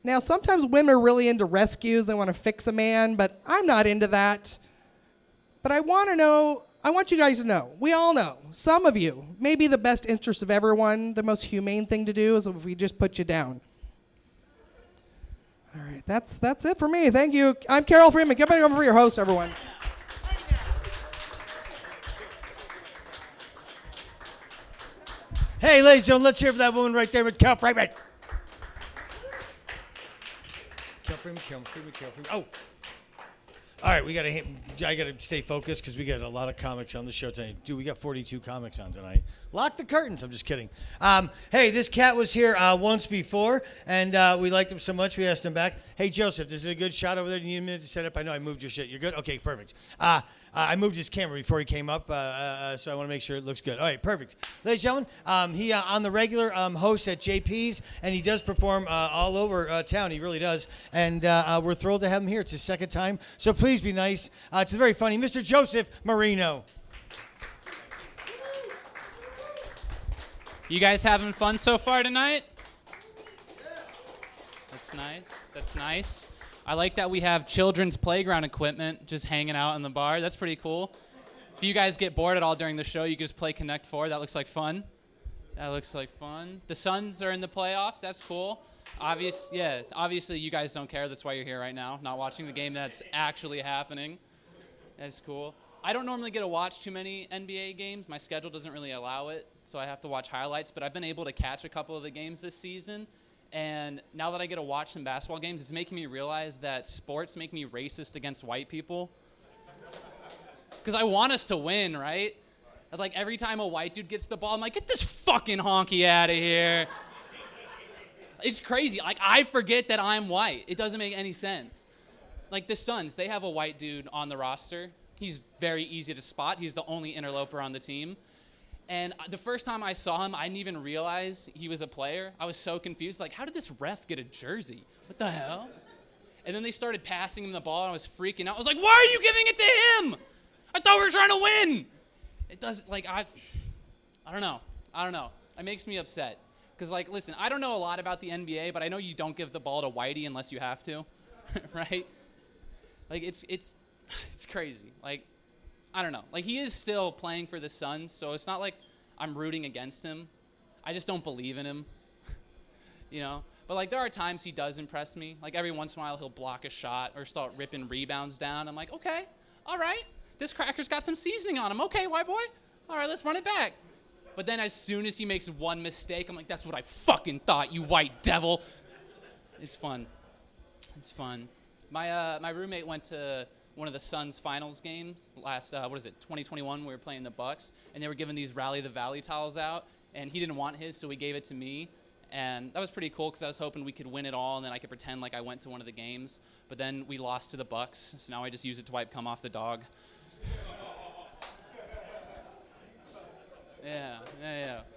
Now, sometimes women are really into rescues. They want to fix a man, but I'm not into that. But I want you guys to know, we all know, some of you, maybe the best interest of everyone, the most humane thing to do is if we just put you down. All right, that's it for me. Thank you. I'm Carol Freeman. Get back over for your host, everyone. Hey, ladies and gentlemen, let's hear for that woman right there with Carol Freeman. Carol Freeman. Oh. All right, I gotta stay focused because we got a lot of comics on the show tonight. Dude, we got 42 comics on tonight. Lock the curtains. I'm just kidding. Hey, this cat was here once before, and we liked him so much we asked him back. Hey, Joseph, this is a good shot over there. Do you need a minute to set up? I know I moved your shit. You're good? Okay, perfect. I moved his camera before he came up, so I want to make sure it looks good. All right, perfect. Ladies and gentlemen, he on the regular host at JP's, and he does perform all over town. He really does. And we're thrilled to have him here. It's his second time, so please be nice to the very funny Mr. Joseph Marino. You guys having fun so far tonight? That's nice. That's nice. I like that we have children's playground equipment just hanging out in the bar. That's pretty cool. If you guys get bored at all during the show, you can just play Connect 4. That looks like fun. The Suns are in the playoffs. That's cool. Obviously you guys don't care. That's why you're here right now, not watching the game that's actually happening. That's cool. I don't normally get to watch too many NBA games. My schedule doesn't really allow it, so I have to watch highlights. But I've been able to catch a couple of the games this season. And now that I get to watch some basketball games, it's making me realize that sports make me racist against white people. Because I want us to win, right? It's like every time a white dude gets the ball, I'm like, get this fucking honky out of here. It's crazy. Like, I forget that I'm white. It doesn't make any sense. Like, the Suns, they have a white dude on the roster. He's very easy to spot. He's the only interloper on the team. And the first time I saw him, I didn't even realize he was a player. I was so confused. Like, how did this ref get a jersey? What the hell? And then they started passing him the ball, and I was freaking out. I was like, why are you giving it to him? I thought we were trying to win. It does, like, I don't know. It makes me upset. Because, like, listen, I don't know a lot about the NBA, but I know you don't give the ball to Whitey unless you have to, right? Like, it's crazy. Like, I don't know. Like, he is still playing for the Suns, so it's not like I'm rooting against him. I just don't believe in him, you know? But, like, there are times he does impress me. Like, every once in a while, he'll block a shot or start ripping rebounds down. I'm like, okay, all right. This cracker's got some seasoning on him. Okay, white boy. All right, let's run it back. But then as soon as he makes one mistake, I'm like, that's what I fucking thought, you white devil. It's fun. It's fun. My roommate went to one of the Suns finals games last, 2021, we were playing the Bucks, and they were giving these Rally the Valley towels out, and he didn't want his, so he gave it to me. And that was pretty cool because I was hoping we could win it all, and then I could pretend like I went to one of the games. But then we lost to the Bucks, so now I just use it to wipe cum off the dog. Yeah.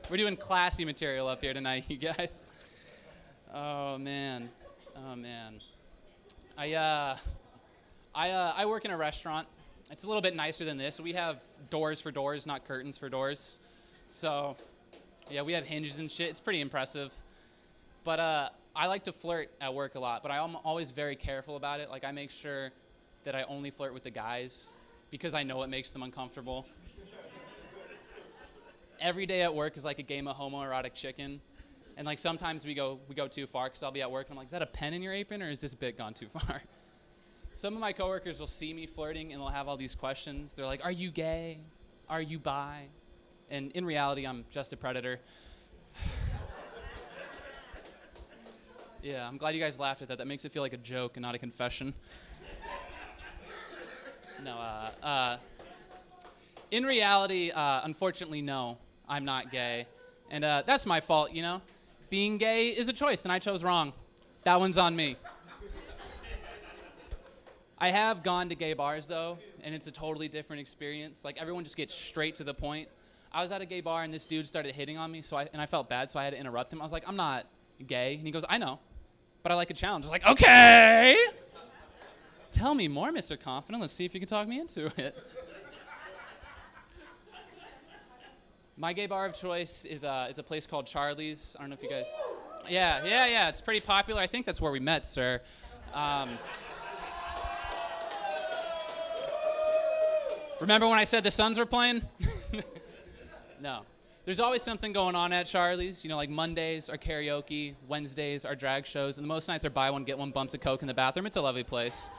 We're doing classy material up here tonight, you guys. Oh man. I work in a restaurant. It's a little bit nicer than this. We have doors for doors, not curtains for doors. So, yeah, we have hinges and shit. It's pretty impressive. But I like to flirt at work a lot, but I'm always very careful about it. Like, I make sure that I only flirt with the guys because I know it makes them uncomfortable. Every day at work is like a game of homoerotic chicken. And, like, sometimes we go too far because I'll be at work and I'm like, is that a pen in your apron or is this bit gone too far? Some of my coworkers will see me flirting and they'll have all these questions. They're like, are you gay? Are you bi? And in reality, I'm just a predator. Yeah, I'm glad you guys laughed at that. That makes it feel like a joke and not a confession. No, in reality, unfortunately, no, I'm not gay. And that's my fault, you know? Being gay is a choice, and I chose wrong. That one's on me. I have gone to gay bars, though, and it's a totally different experience. Like, everyone just gets straight to the point. I was at a gay bar, and this dude started hitting on me, and I felt bad, so I had to interrupt him. I was like, I'm not gay. And he goes, I know, but I like a challenge. I was like, okay. Tell me more, Mr. Confident. Let's see if you can talk me into it. My gay bar of choice is a place called Charlie's. I don't know if you guys... Yeah. It's pretty popular. I think that's where we met, sir. Remember when I said the Suns were playing? No. There's always something going on at Charlie's. You know, like Mondays are karaoke, Wednesdays are drag shows, and the most nights are buy one, get one bumps of Coke in the bathroom. It's a lovely place.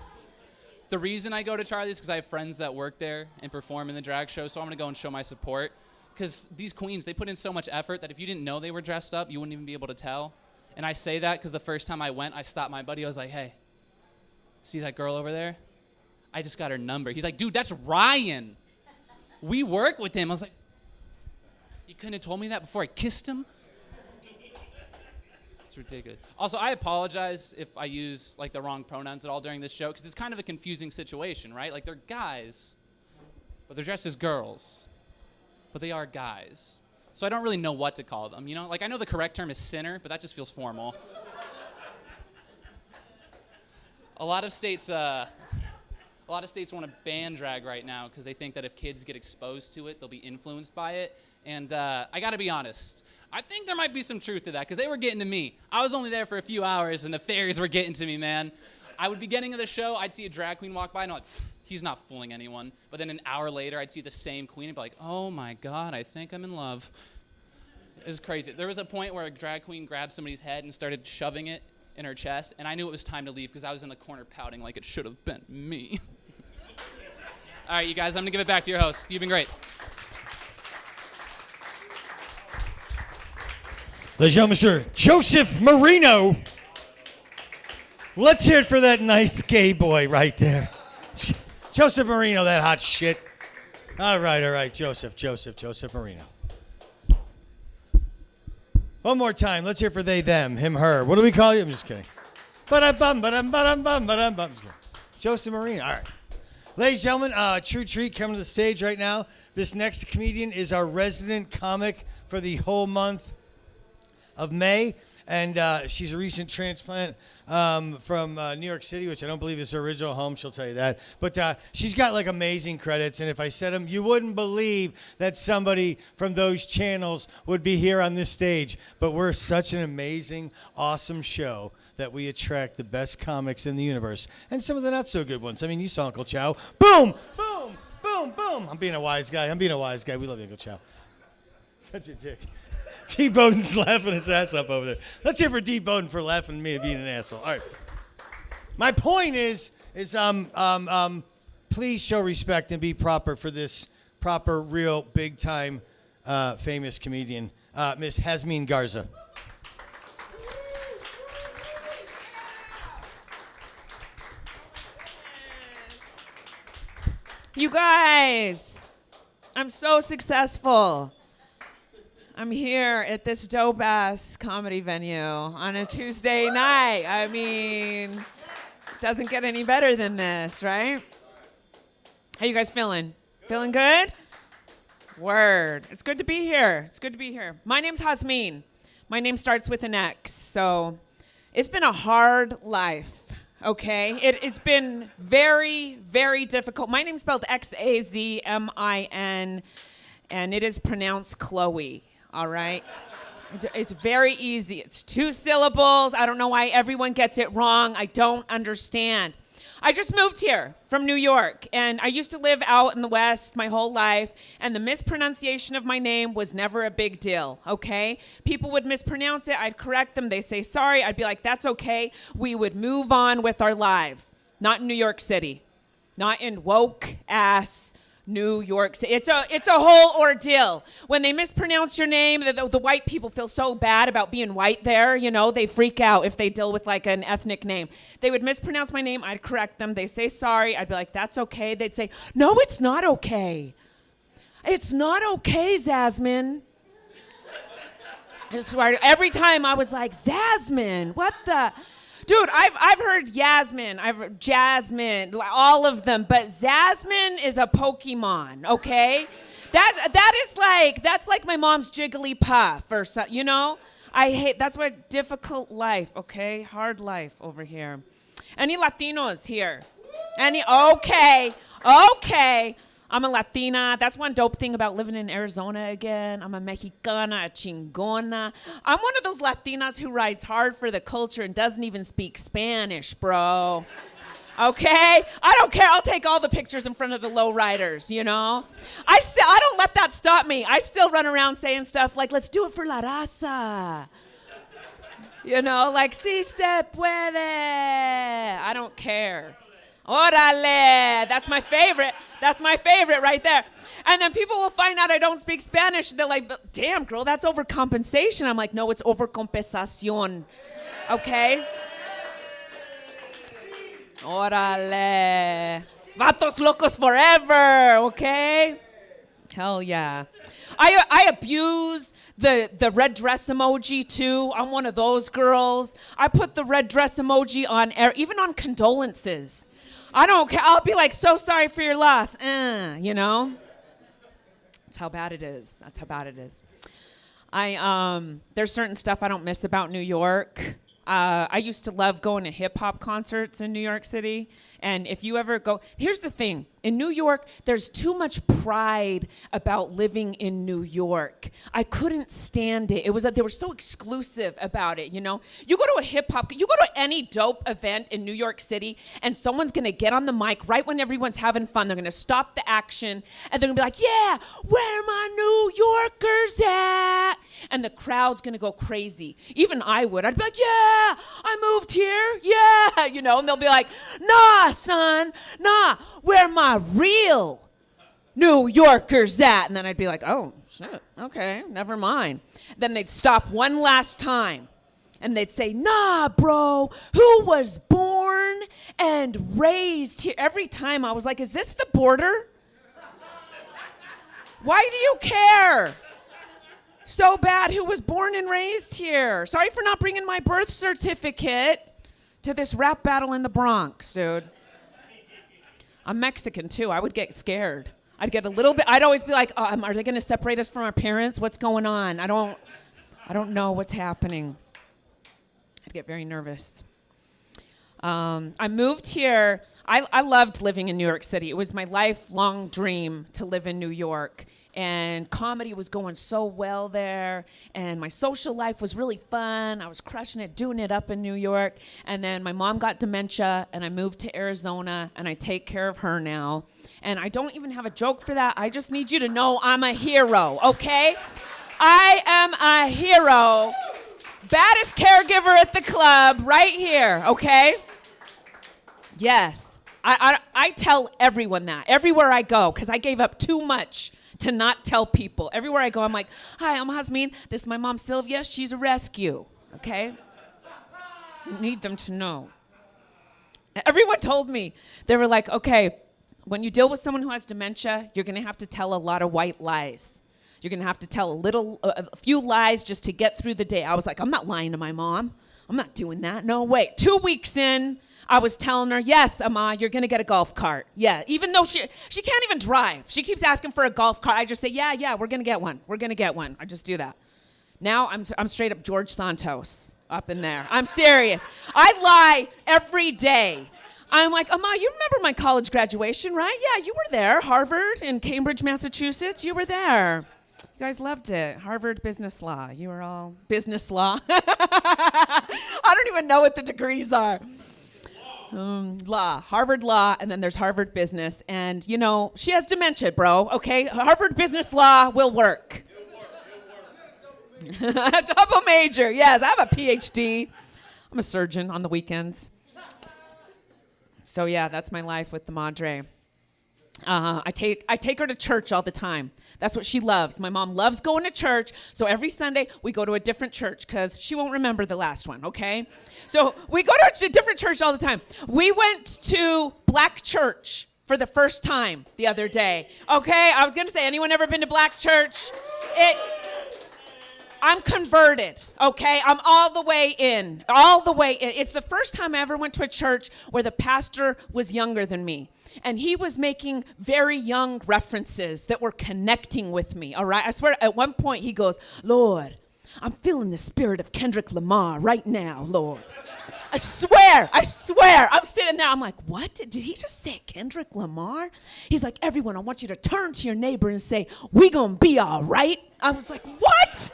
The reason I go to Charlie's is because I have friends that work there and perform in the drag show, so I'm going to go and show my support. Because these queens, they put in so much effort that if you didn't know they were dressed up, you wouldn't even be able to tell. And I say that because the first time I went, I stopped my buddy. I was like, hey, see that girl over there? I just got her number. He's like, dude, that's Ryan. We work with him. I was like, you couldn't have told me that before I kissed him? It's ridiculous. Also, I apologize if I use, like, the wrong pronouns at all during this show, because it's kind of a confusing situation, right? Like, they're guys, but they're dressed as girls, but they are guys. So I don't really know what to call them, you know? Like, I know the correct term is sinner, but that just feels formal. A lot of states want to ban drag right now because they think that if kids get exposed to it, they'll be influenced by it. And I got to be honest, I think there might be some truth to that because they were getting to me. I was only there for a few hours, and the fairies were getting to me, man. I would be getting to the show, I'd see a drag queen walk by, and I'm like, he's not fooling anyone. But then an hour later, I'd see the same queen and be like, oh my God, I think I'm in love. It was crazy. There was a point where a drag queen grabbed somebody's head and started shoving it in her chest, and I knew it was time to leave because I was in the corner pouting like it should have been me. All right, you guys, I'm going to give it back to your host. You've been great. Ladies and gentlemen, Mr. Joseph Marino. Let's hear it for that nice gay boy right there. Joseph Marino, that hot shit. All right, Joseph Marino. One more time. Let's hear it for they, them, him, her. What do we call you? I'm just kidding. Ba-dum-bum, ba-dum, ba-dum-bum. Joseph Marino. All right. Ladies and gentlemen, true treat coming to the stage right now. This next comedian is our resident comic for the whole month of May. And she's a recent transplant from New York City, which I don't believe is her original home. She'll tell you that. But she's got like amazing credits. And if I said them, you wouldn't believe that somebody from those channels would be here on this stage. But we're such an amazing, awesome show that we attract the best comics in the universe and some of the not so good ones. I mean, you saw Uncle Chow. Boom, boom, boom, boom. I'm being a wise guy. We love you, Uncle Chow. Such a dick. Tl Bowden's laughing his ass up over there. Let's hear for Tl Bowden for laughing at me and being an asshole. All right. My point is please show respect and be proper for this proper, real, big-time, famous comedian, Miss Xasmin Garza. You guys, I'm so successful. I'm here at this dope-ass comedy venue on a Tuesday night. I mean, doesn't get any better than this, right? How you guys feeling? Feeling good? Word. It's good to be here. My name's Xazmin. My name starts with an X, so it's been a hard life. Okay, it's been very, very difficult. My name's spelled Xazmin, and it is pronounced Chloe, all right? It's very easy. It's 2 syllables. I don't know why everyone gets it wrong. I don't understand. I just moved here from New York, and I used to live out in the West my whole life, and the mispronunciation of my name was never a big deal, okay? People would mispronounce it. I'd correct them. They say sorry. I'd be like, that's okay. We would move on with our lives. Not in New York City. Not in woke-ass New York City. It's a whole ordeal. When they mispronounce your name, the white people feel so bad about being white there, you know, they freak out if they deal with like an ethnic name. They would mispronounce my name, I'd correct them, they say sorry, I'd be like, that's okay. They'd say, no, it's not okay. It's not okay, Xasmin. I swear, every time I was like, Xasmin, what the? Dude, I've heard Yasmin, I've heard Jasmine, all of them, but Xasmin is a Pokemon, okay? That's like my mom's Jigglypuff or something, you know? That's my difficult life, okay? Hard life over here. Any Latinos here? Okay. I'm a Latina. That's one dope thing about living in Arizona again. I'm a Mexicana, a chingona. I'm one of those Latinas who rides hard for the culture and doesn't even speak Spanish, bro. Okay? I don't care. I'll take all the pictures in front of the lowriders, you know? I don't let that stop me. I still run around saying stuff like, let's do it for la raza. You know, like, si se puede. I don't care. Orale. That's my favorite. That's my favorite right there. And then people will find out I don't speak Spanish. They're like, damn, girl, that's overcompensation. I'm like, no, it's overcompensación. Okay? Orale. Vatos locos forever, okay? Hell yeah. I abuse the red dress emoji too. I'm one of those girls. I put the red dress emoji on even on condolences. I don't care. I'll be like, so sorry for your loss. You know? That's how bad it is. There's certain stuff I don't miss about New York. I used to love going to hip hop concerts in New York City. And if you ever go, here's the thing. In New York, there's too much pride about living in New York. I couldn't stand it. They were so exclusive about it, you know? You go to any dope event in New York City, and someone's gonna get on the mic right when everyone's having fun. They're gonna stop the action, and they're gonna be like, yeah, where my New Yorkers at? And the crowd's gonna go crazy. Even I would. I'd be like, yeah, I moved here. Yeah, and they'll be like, nah, son, nah, where my real New Yorkers at? And then I'd be like, oh, shit, okay, never mind. Then they'd stop one last time. And they'd say, nah, bro, who was born and raised here? Every time I was like, is this the border? Why do you care so bad who was born and raised here? Sorry for not bringing my birth certificate to this rap battle in the Bronx, dude. I'm Mexican, too. I would get scared. I'd get a little bit, I'd always be like, are they going to separate us from our parents? What's going on? I don't know what's happening. I'd get very nervous. I moved here. I loved living in New York City. It was my lifelong dream to live in New York. And comedy was going so well there. And my social life was really fun. I was crushing it, doing it up in New York. And then my mom got dementia, and I moved to Arizona, and I take care of her now. And I don't even have a joke for that. I just need you to know I'm a hero, okay? I am a hero. Baddest caregiver at the club right here, okay? Yes. I tell everyone that, everywhere I go, because I gave up too much to not tell people. Everywhere I go, I'm like, hi, I'm Xasmin. This is my mom, Sylvia. She's a rescue, okay? I need them to know. Everyone told me, they were like, okay, when you deal with someone who has dementia, you're going to have to tell a lot of white lies. You're going to have to tell a few lies just to get through the day. I was like, I'm not lying to my mom. I'm not doing that. No way. 2 weeks in, I was telling her, yes, Amma, you're going to get a golf cart. Yeah, even though she can't even drive. She keeps asking for a golf cart. I just say, yeah, we're going to get one. We're going to get one. I just do that. Now I'm straight up George Santos up in there. I'm serious. I lie every day. I'm like, Amma, you remember my college graduation, right? Yeah, you were there. Harvard in Cambridge, Massachusetts. You were there. You guys loved it. Harvard Business Law. You were all business law. I don't even know what the degrees are. Law, Harvard Law, and then there's Harvard Business. And, she has dementia, bro, okay? Harvard Business Law will work. Double major, yes. I have a PhD. I'm a surgeon on the weekends. So, yeah, that's my life with the Madre. I take her to church all the time. That's what she loves. My mom loves going to church. So every Sunday we go to a different church because she won't remember the last one, okay? So we go to a different church all the time. We went to Black Church for the first time the other day, okay? I was going to say, anyone ever been to Black Church? I'm converted, okay? I'm all the way in. It's the first time I ever went to a church where the pastor was younger than me. And he was making very young references that were connecting with me, all right? I swear, at one point he goes, Lord, I'm feeling the spirit of Kendrick Lamar right now, Lord. I swear. I'm sitting there, I'm like, what? Did he just say Kendrick Lamar? He's like, everyone, I want you to turn to your neighbor and say, we gonna be all right. I was like, what?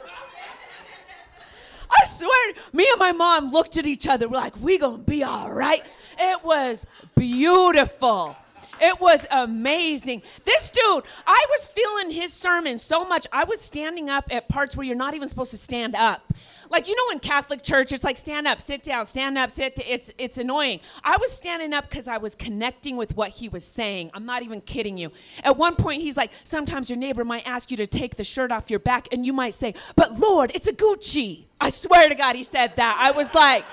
I swear, me and my mom looked at each other. We're like, we gonna be all right. It was beautiful. It was amazing. This dude, I was feeling his sermon so much. I was standing up at parts where you're not even supposed to stand up. Like, in Catholic church, it's like stand up, sit down, stand up, sit down. It's annoying. I was standing up because I was connecting with what he was saying. I'm not even kidding you. At one point, he's like, sometimes your neighbor might ask you to take the shirt off your back, and you might say, but Lord, it's a Gucci. I swear to God, he said that. I was like,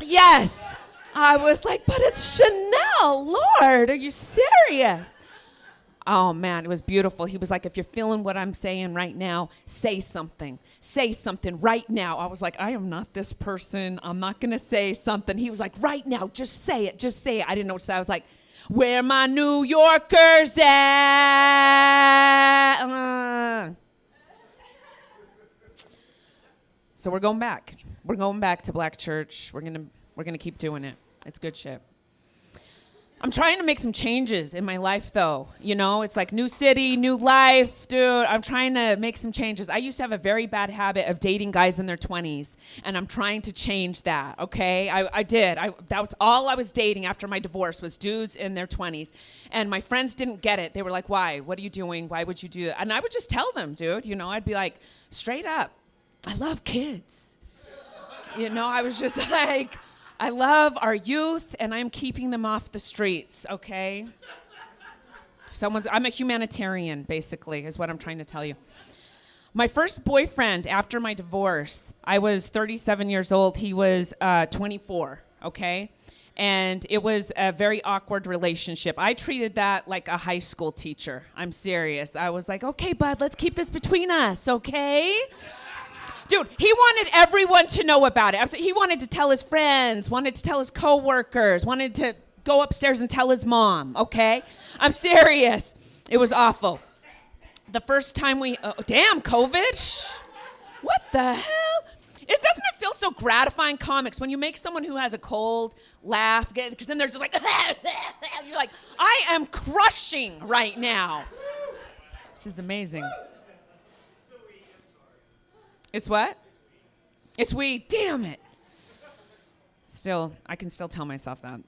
yes. I was like, but it's Chanel, Lord, are you serious? Oh, man, it was beautiful. He was like, if you're feeling what I'm saying right now, say something. Say something right now. I was like, I am not this person. I'm not going to say something. He was like, right now, just say it. Just say it. I didn't know what to say. I was like, where my New Yorkers at? So we're going back. We're going back to Black Church. We're gonna keep doing it. It's good shit. I'm trying to make some changes in my life, though. It's like new city, new life, dude. I'm trying to make some changes. I used to have a very bad habit of dating guys in their 20s, and I'm trying to change that, okay? I did. That was all I was dating after my divorce was dudes in their 20s. And my friends didn't get it. They were like, why? What are you doing? Why would you do that? And I would just tell them, dude. I'd be like, straight up, I love kids. You know, I was just like, I love our youth, and I'm keeping them off the streets, okay? I'm a humanitarian, basically, is what I'm trying to tell you. My first boyfriend after my divorce, I was 37 years old. He was 24, okay? And it was a very awkward relationship. I treated that like a high school teacher. I'm serious. I was like, okay, bud, let's keep this between us, okay? Dude, he wanted everyone to know about it. He wanted to tell his friends, wanted to tell his coworkers, wanted to go upstairs and tell his mom, okay? I'm serious. It was awful. The first time damn, COVID? What the hell? Doesn't it feel so gratifying, comics, when you make someone who has a cold laugh, because then they're just like, you're like, I am crushing right now. This is amazing. It's what? It's we. Damn it. I can still tell myself that.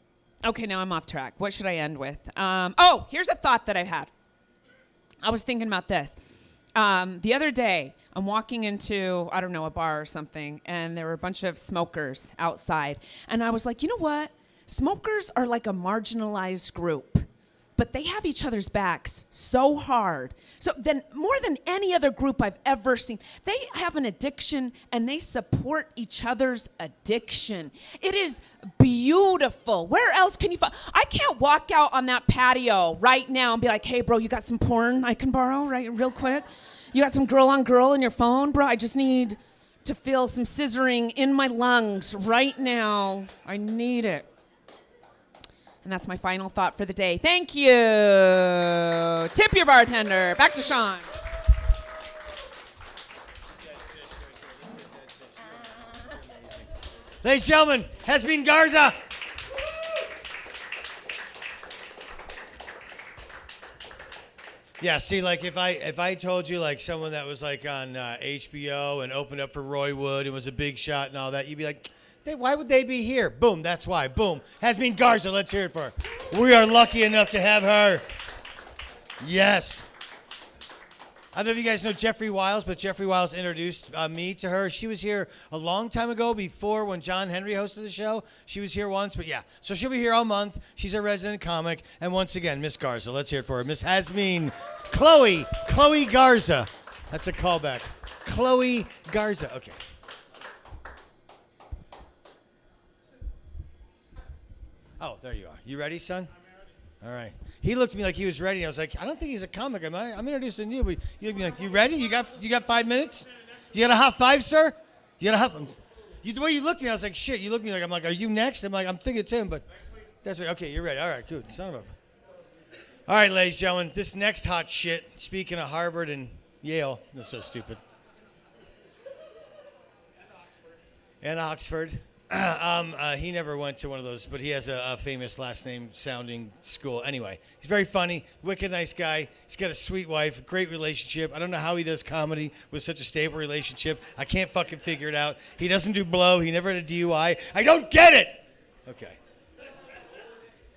Okay, now I'm off track. What should I end with? Here's a thought that I had. I was thinking about this. The other day, I'm walking into, I don't know, a bar or something, and there were a bunch of smokers outside. And I was like, you know what? Smokers are like a marginalized group, but they have each other's backs so hard. So then, more than any other group I've ever seen, they have an addiction and they support each other's addiction. It is beautiful. Where else can you find? I can't walk out on that patio right now and be like, hey, bro, you got some porn I can borrow, right, real quick? You got some girl on girl in your phone, bro? I just need to feel some scissoring in my lungs right now. I need it. And that's my final thought for the day. Thank you. Tip your bartender. Back to Sean. Ladies and gentlemen, Xasmin Garza. Yeah, see, like if I told you like someone that was like on HBO and opened up for Roy Wood and was a big shot and all that, you'd be like, why would they be here? Boom, that's why. Boom. Xasmin Garza, let's hear it for her. We are lucky enough to have her. Yes. I don't know if you guys know Jeffrey Wiles, but Jeffrey Wiles introduced me to her. She was here a long time ago before when John Henry hosted the show. She was here once, but yeah. So she'll be here all month. She's a resident comic. And once again, Miss Garza, let's hear it for her. Miss Xasmin, Chloe Garza. That's a callback. Chloe Garza. Okay. Oh, there you are. You ready, son? I'm ready. All right. He looked at me like he was ready. I was like, I don't think he's a comic. I'm introducing you. But you looked at me like, you ready? You got 5 minutes? You got a hot five, sir? You got a hot. The way you looked at me, I was like, shit. You looked at me like, I'm like, are you next? I'm like, I'm thinking it's him, but that's it. Okay, you're ready. All right, good. Son of a. All right, ladies and gentlemen, this next hot shit. Speaking of Harvard and Yale, that's so stupid. And Oxford. He never went to one of those, but he has a famous last name sounding school. Anyway, he's very funny, wicked nice guy. He's got a sweet wife, great relationship. I don't know how he does comedy with such a stable relationship. I can't fucking figure it out. He doesn't do blow. He never had a DUI. I don't get it. Okay.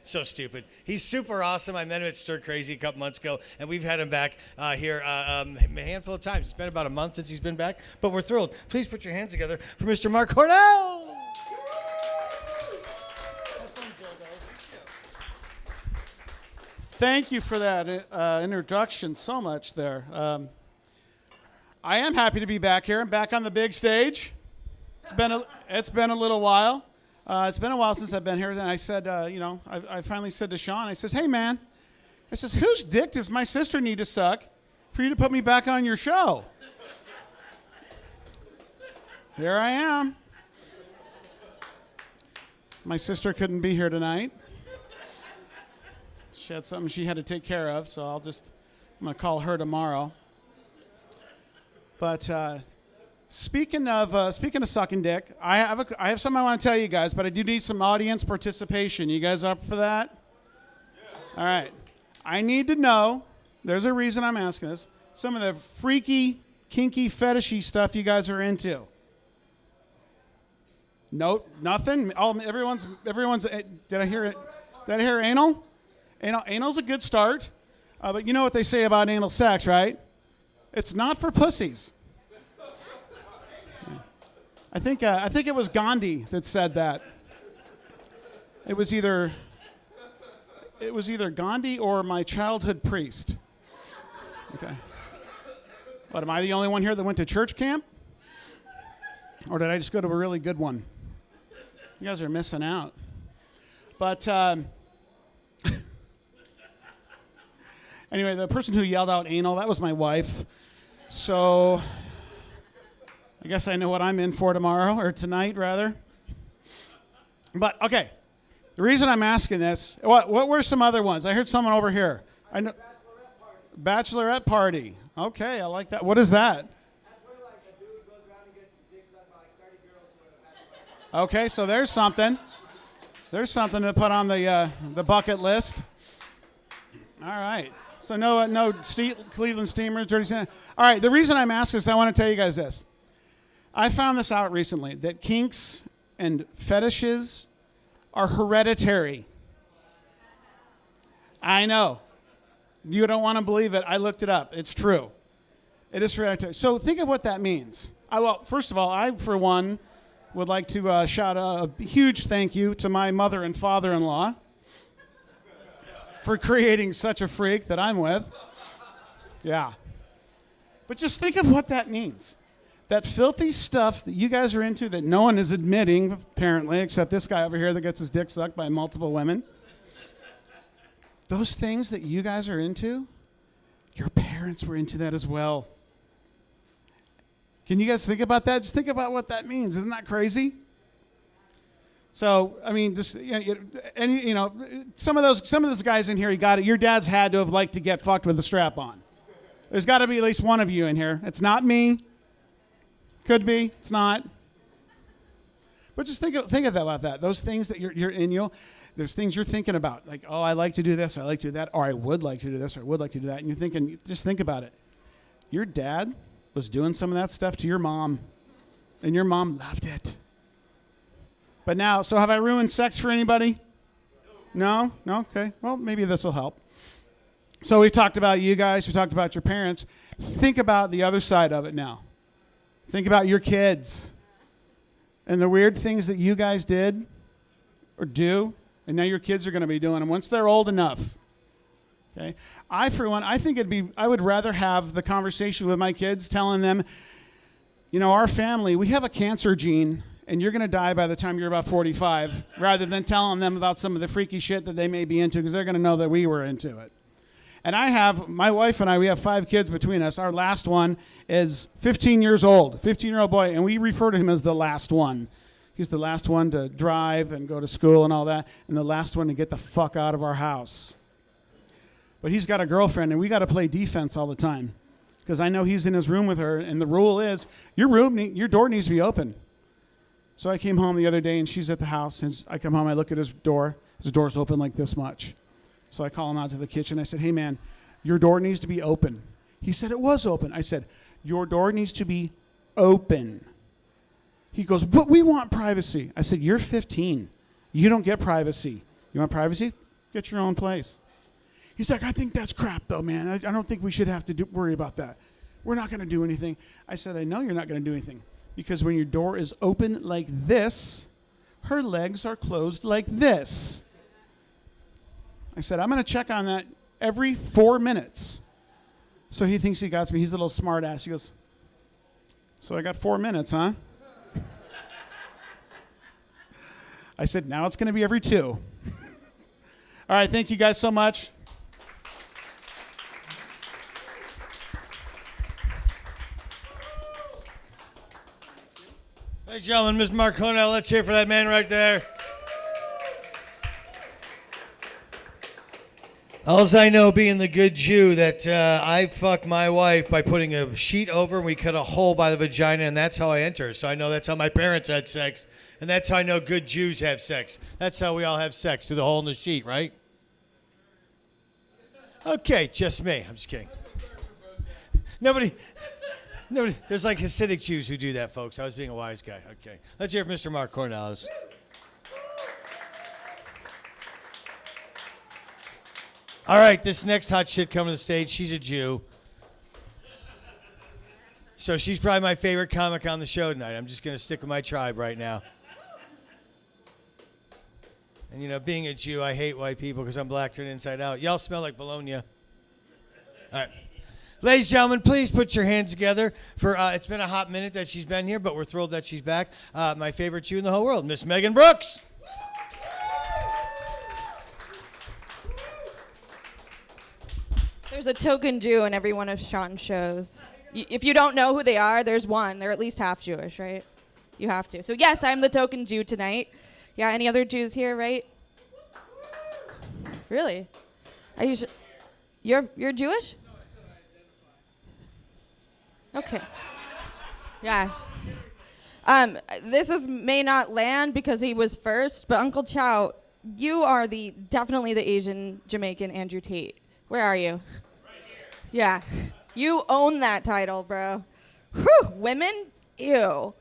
So stupid. He's super awesome. I met him at Stir Crazy a couple months ago, and we've had him back here a handful of times. It's been about a month since he's been back, but we're thrilled. Please put your hands together for Mr. Mark Cornall. Thank you for that introduction so much there. I am happy to be back here. I'm back on the big stage. It's been a little while. It's been a while since I've been here. And I said, I finally said to Sean, I says, hey, man, I says, whose dick does my sister need to suck for you to put me back on your show? Here I am. My sister couldn't be here tonight. She had something she had to take care of, so I'm going to call her tomorrow. But speaking of sucking dick, I have something I want to tell you guys, but I do need some audience participation. You guys up for that? Yeah. All right. I need to know, there's a reason I'm asking this, some of the freaky, kinky, fetishy stuff you guys are into. No, nothing? Oh, everyone's, did I hear it? Did I hear anal? Anal's a good start, but you know what they say about anal sex, right? It's not for pussies. I think it was Gandhi that said that. It was either Gandhi or my childhood priest. Okay. What, am I the only one here that went to church camp? Or did I just go to a really good one? You guys are missing out. But anyway, the person who yelled out anal, that was my wife. So I guess I know what I'm in for tomorrow, or tonight, rather. But, okay. The reason I'm asking this, what were some other ones? I heard someone over here. I know. Bachelorette party. Okay, I like that. What is that? That's where like a dude goes around and gets his dick sucked by like 30 girls who are at a bachelorette party. Okay, so there's something. There's something to put on the bucket list. All right. So no Cleveland Steamers, Dirty Sand. All right, the reason I'm asking is I want to tell you guys this. I found this out recently, that kinks and fetishes are hereditary. I know. You don't want to believe it. I looked it up. It's true. It is hereditary. So think of what that means. Well, first of all, I, for one, would like to shout out a huge thank you to my mother and father-in-law for creating such a freak that I'm with. Yeah. But just think of what that means. That filthy stuff that you guys are into that no one is admitting, apparently, except this guy over here that gets his dick sucked by multiple women. Those things that you guys are into, your parents were into that as well. Can you guys think about that? Just think about what that means. Isn't that crazy? So, I mean, just some of those guys in here, you got it. Your dads had to have liked to get fucked with a strap on. There's got to be at least one of you in here. It's not me. Could be. It's not. But just think about that. Those things that you're in, there's things you're thinking about. Like, oh, I like to do this, I like to do that, or I would like to do this, or I would like to do that. And you're thinking, just think about it. Your dad was doing some of that stuff to your mom, and your mom loved it. But now, so have I ruined sex for anybody? No? No? Okay. Well, maybe this will help. So we talked about you guys. We talked about your parents. Think about the other side of it now. Think about your kids and the weird things that you guys did or do, and now your kids are going to be doing them once they're old enough. Okay? I, for one, I would rather have the conversation with my kids telling them, our family, we have a cancer gene, and you're going to die by the time you're about 45, rather than telling them about some of the freaky shit that they may be into, because they're going to know that we were into it. And my wife and I, we have 5 kids between us. Our last one is 15 years old, 15-year-old boy, and we refer to him as the last one. He's the last one to drive and go to school and all that, and the last one to get the fuck out of our house. But he's got a girlfriend, and we got to play defense all the time, because I know he's in his room with her, and the rule is your door needs to be open. So I came home the other day, and she's at the house, and I come home, I look at his door. His door's open like this much. So I call him out to the kitchen. I said, hey, man, your door needs to be open. He said, it was open. I said, your door needs to be open. He goes, but we want privacy. I said, you're 15. You don't get privacy. You want privacy? Get your own place. He's like, I think that's crap, though, man. I don't think we should have to worry about that. We're not going to do anything. I said, I know you're not going to do anything, because when your door is open like this, her legs are closed like this. I said, I'm going to check on that every 4 minutes. So he thinks he got me. He's a little smart ass. He goes, so I got 4 minutes, huh? I said, now it's going to be every 2. All right, thank you guys so much. Ladies and gentlemen, Mr. Mark Cornall, let's hear for that man right there. Alls I know, being the good Jew, that I fuck my wife by putting a sheet over, and we cut a hole by the vagina, and that's how I enter. So I know that's how my parents had sex, and that's how I know good Jews have sex. That's how we all have sex, through the hole in the sheet, right? Okay, just me. I'm just kidding. Nobody. There's like Hasidic Jews who do that, folks. I was being a wise guy. Okay. Let's hear from Mr. Mark Cornall. All right, this next hot shit coming to the stage, she's a Jew. So she's probably my favorite comic on the show tonight. I'm just going to stick with my tribe right now. And, you know, being a Jew, I hate white people because I'm black turned inside out. Y'all smell like bologna. All right. Ladies and gentlemen, please put your hands together for, it's been a hot minute that she's been here, but we're thrilled that she's back. My favorite Jew in the whole world, Miss Megan Brooks. There's a token Jew in every one of Sean's shows. If you don't know who they are, there's one. They're at least half Jewish, right? You have to. So yes, I'm the token Jew tonight. Yeah, any other Jews here, right? Really? Are you you're Jewish? No, I said I identify. Okay. Yeah. This may not land because he was first, but Uncle Chow, you are definitely the Asian Jamaican Andrew Tate. Where are you? Right here. Yeah. You own that title, bro. Whew, women? Ew.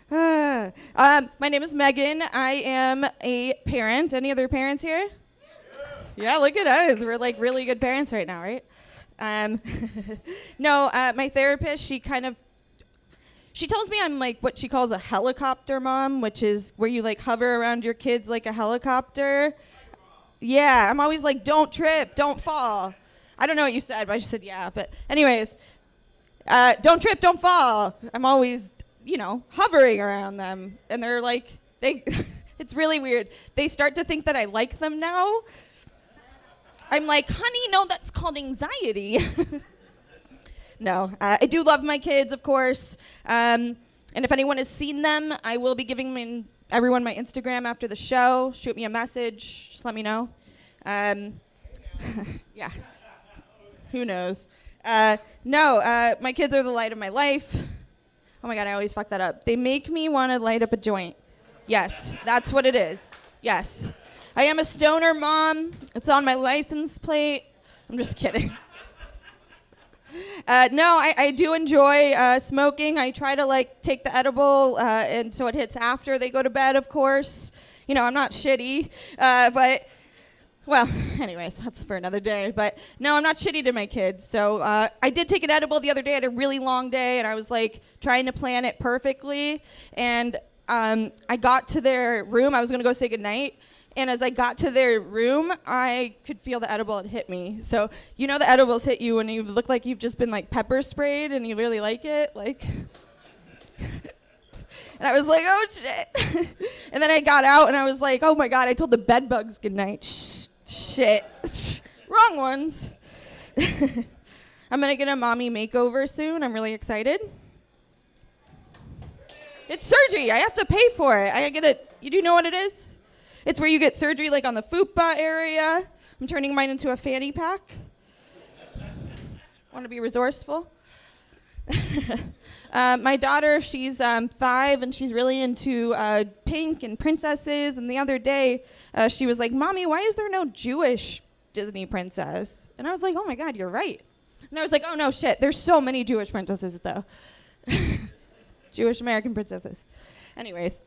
My name is Megan. I am a parent. Any other parents here? Yeah, look at us. We're like really good parents right now, right? No, my therapist, she tells me I'm like what she calls a helicopter mom, which is where you like hover around your kids like a helicopter. Yeah, I'm always like, don't trip, don't fall. I don't know what you said, but I just said yeah. But anyways, don't trip, don't fall. I'm always, hovering around them. And they're like, it's really weird. They start to think that I like them now. I'm like, honey, no, that's called anxiety. No, I do love my kids, of course. And if anyone has seen them, I will be giving everyone my Instagram after the show. Shoot me a message. Just let me know. Yeah. Who knows? No, my kids are the light of my life. Oh, my God, I always fuck that up. They make me want to light up a joint. Yes, that's what it is. Yes. I am a stoner mom. It's on my license plate. I'm just kidding. No, I do enjoy smoking. I try to take the edible, and so it hits after they go to bed, of course. I'm not shitty, but, well, anyways, that's for another day. But no, I'm not shitty to my kids. So I did take an edible the other day. I had a really long day, and I was trying to plan it perfectly. And I got to their room. I was gonna go say goodnight. And as I got to their room, I could feel the edible had hit me. So, the edibles hit you when you look like you've just been pepper sprayed and you really like it. And I was like, oh shit. And then I got out and I was like, oh my God, I told the bed bugs goodnight. Shit. Wrong ones. I'm gonna get a mommy makeover soon. I'm really excited. It's surgery. I have to pay for it. You do know what it is? It's where you get surgery on the fupa area. I'm turning mine into a fanny pack. Want to be resourceful? My daughter, she's 5 and she's really into pink and princesses. And the other day, she was like, Mommy, why is there no Jewish Disney princess? And I was like, oh my God, you're right. And I was like, oh no, shit, there's so many Jewish princesses though. Jewish American princesses. Anyways.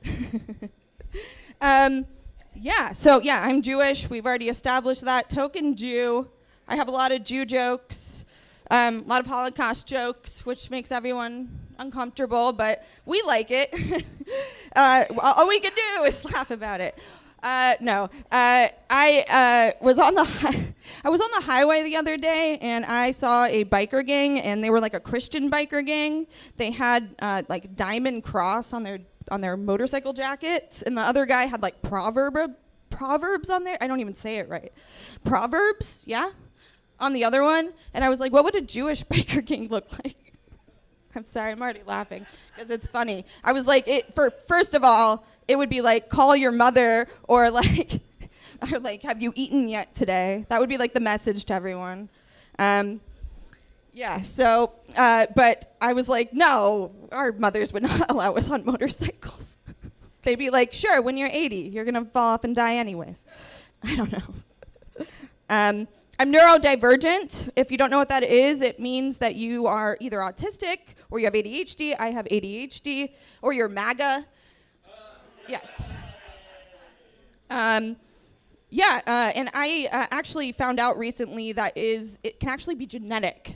Yeah, so yeah, I'm Jewish. We've already established that. Token Jew. I have a lot of Jew jokes, a lot of Holocaust jokes, which makes everyone uncomfortable, but we like it. All we can do is laugh about it. No, I was on the highway the other day, and I saw a biker gang, and they were a Christian biker gang. They had diamond cross on their motorcycle jackets, and the other guy had proverbs on there. I don't even say it right. Proverbs, yeah, on the other one. And I was like, what would a Jewish biker gang look like? I'm sorry, I'm already laughing because it's funny. I was like, first of all, it would be call your mother, or or have you eaten yet today? That would be the message to everyone. Yeah, so, but I was like, no, our mothers would not allow us on motorcycles. They'd be like, sure, when you're 80, you're going to fall off and die anyways. I don't know. I'm neurodivergent. If you don't know what that is, it means that you are either autistic or you have ADHD. I have ADHD, or you're MAGA. Yes. Yeah, and I actually found out recently that it can actually be genetic.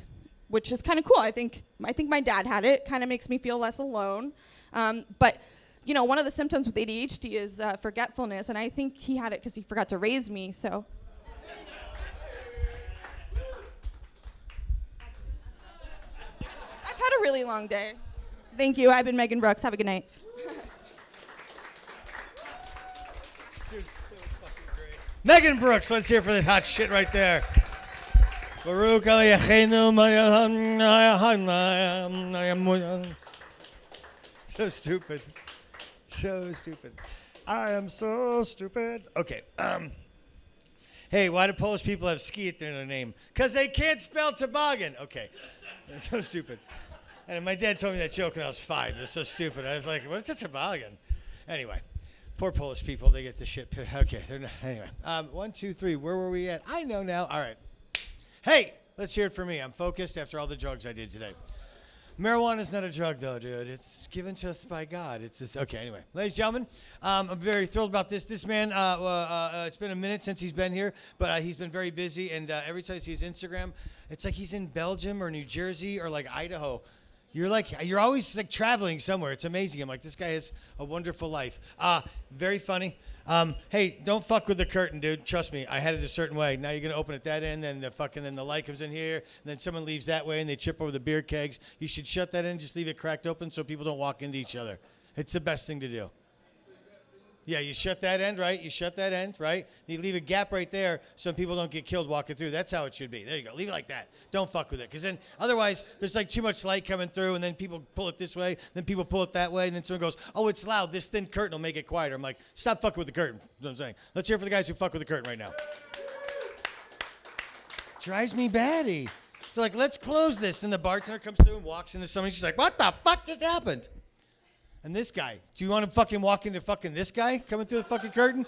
which is kind of cool. I think my dad had it. Kind of makes me feel less alone. But you know, one of the symptoms with ADHD is forgetfulness, and I think he had it because he forgot to raise me. So. I've had a really long day. Thank you. I've been Megan Brooks. Have a good night. Megan Brooks, let's hear for that hot shit right there. Baruch Eloheinu. So stupid. So stupid. I am so stupid. Okay. Hey, why do Polish people have ski at their name? Because they can't spell toboggan. Okay. That's so stupid. And my dad told me that joke when I was 5. It was so stupid. I was like, what's a toboggan? Anyway. Poor Polish people, they get the shit. Okay, they're not. Anyway, 1, 2, 3. Where were we at? I know now. All right. Hey, let's hear it for me. I'm focused after all the drugs I did today. Marijuana is not a drug, though, dude. It's given to us by God. It's just okay. Anyway, ladies and gentlemen, I'm very thrilled about this. This man, it's been a minute since he's been here, but he's been very busy. And every time I see his Instagram, it's like he's in Belgium or New Jersey or like Idaho. You're always like traveling somewhere. It's amazing. I'm like, this guy has a wonderful life. Very funny. Hey, don't fuck with the curtain, dude. Trust me, I had it a certain way. Now you're gonna open it that end, then the light comes in here, and then someone leaves that way, and they trip over the beer kegs. You should shut that in, just leave it cracked open so people don't walk into each other. It's the best thing to do. Yeah, you shut that end, right? You shut that end, right? You leave a gap right there so people don't get killed walking through. That's how it should be. There you go. Leave it like that. Don't fuck with it. Because then otherwise there's like too much light coming through, and then people pull it this way, then people pull it that way, and then someone goes, oh, it's loud. This thin curtain will make it quieter. I'm like, stop fucking with the curtain. That's what I'm saying. Let's hear it for the guys who fuck with the curtain right now. Drives me batty. They're like, let's close this. And the bartender comes through and walks into somebody. She's like, what the fuck just happened? And this guy, do you want to fucking walk into fucking this guy coming through the fucking curtain?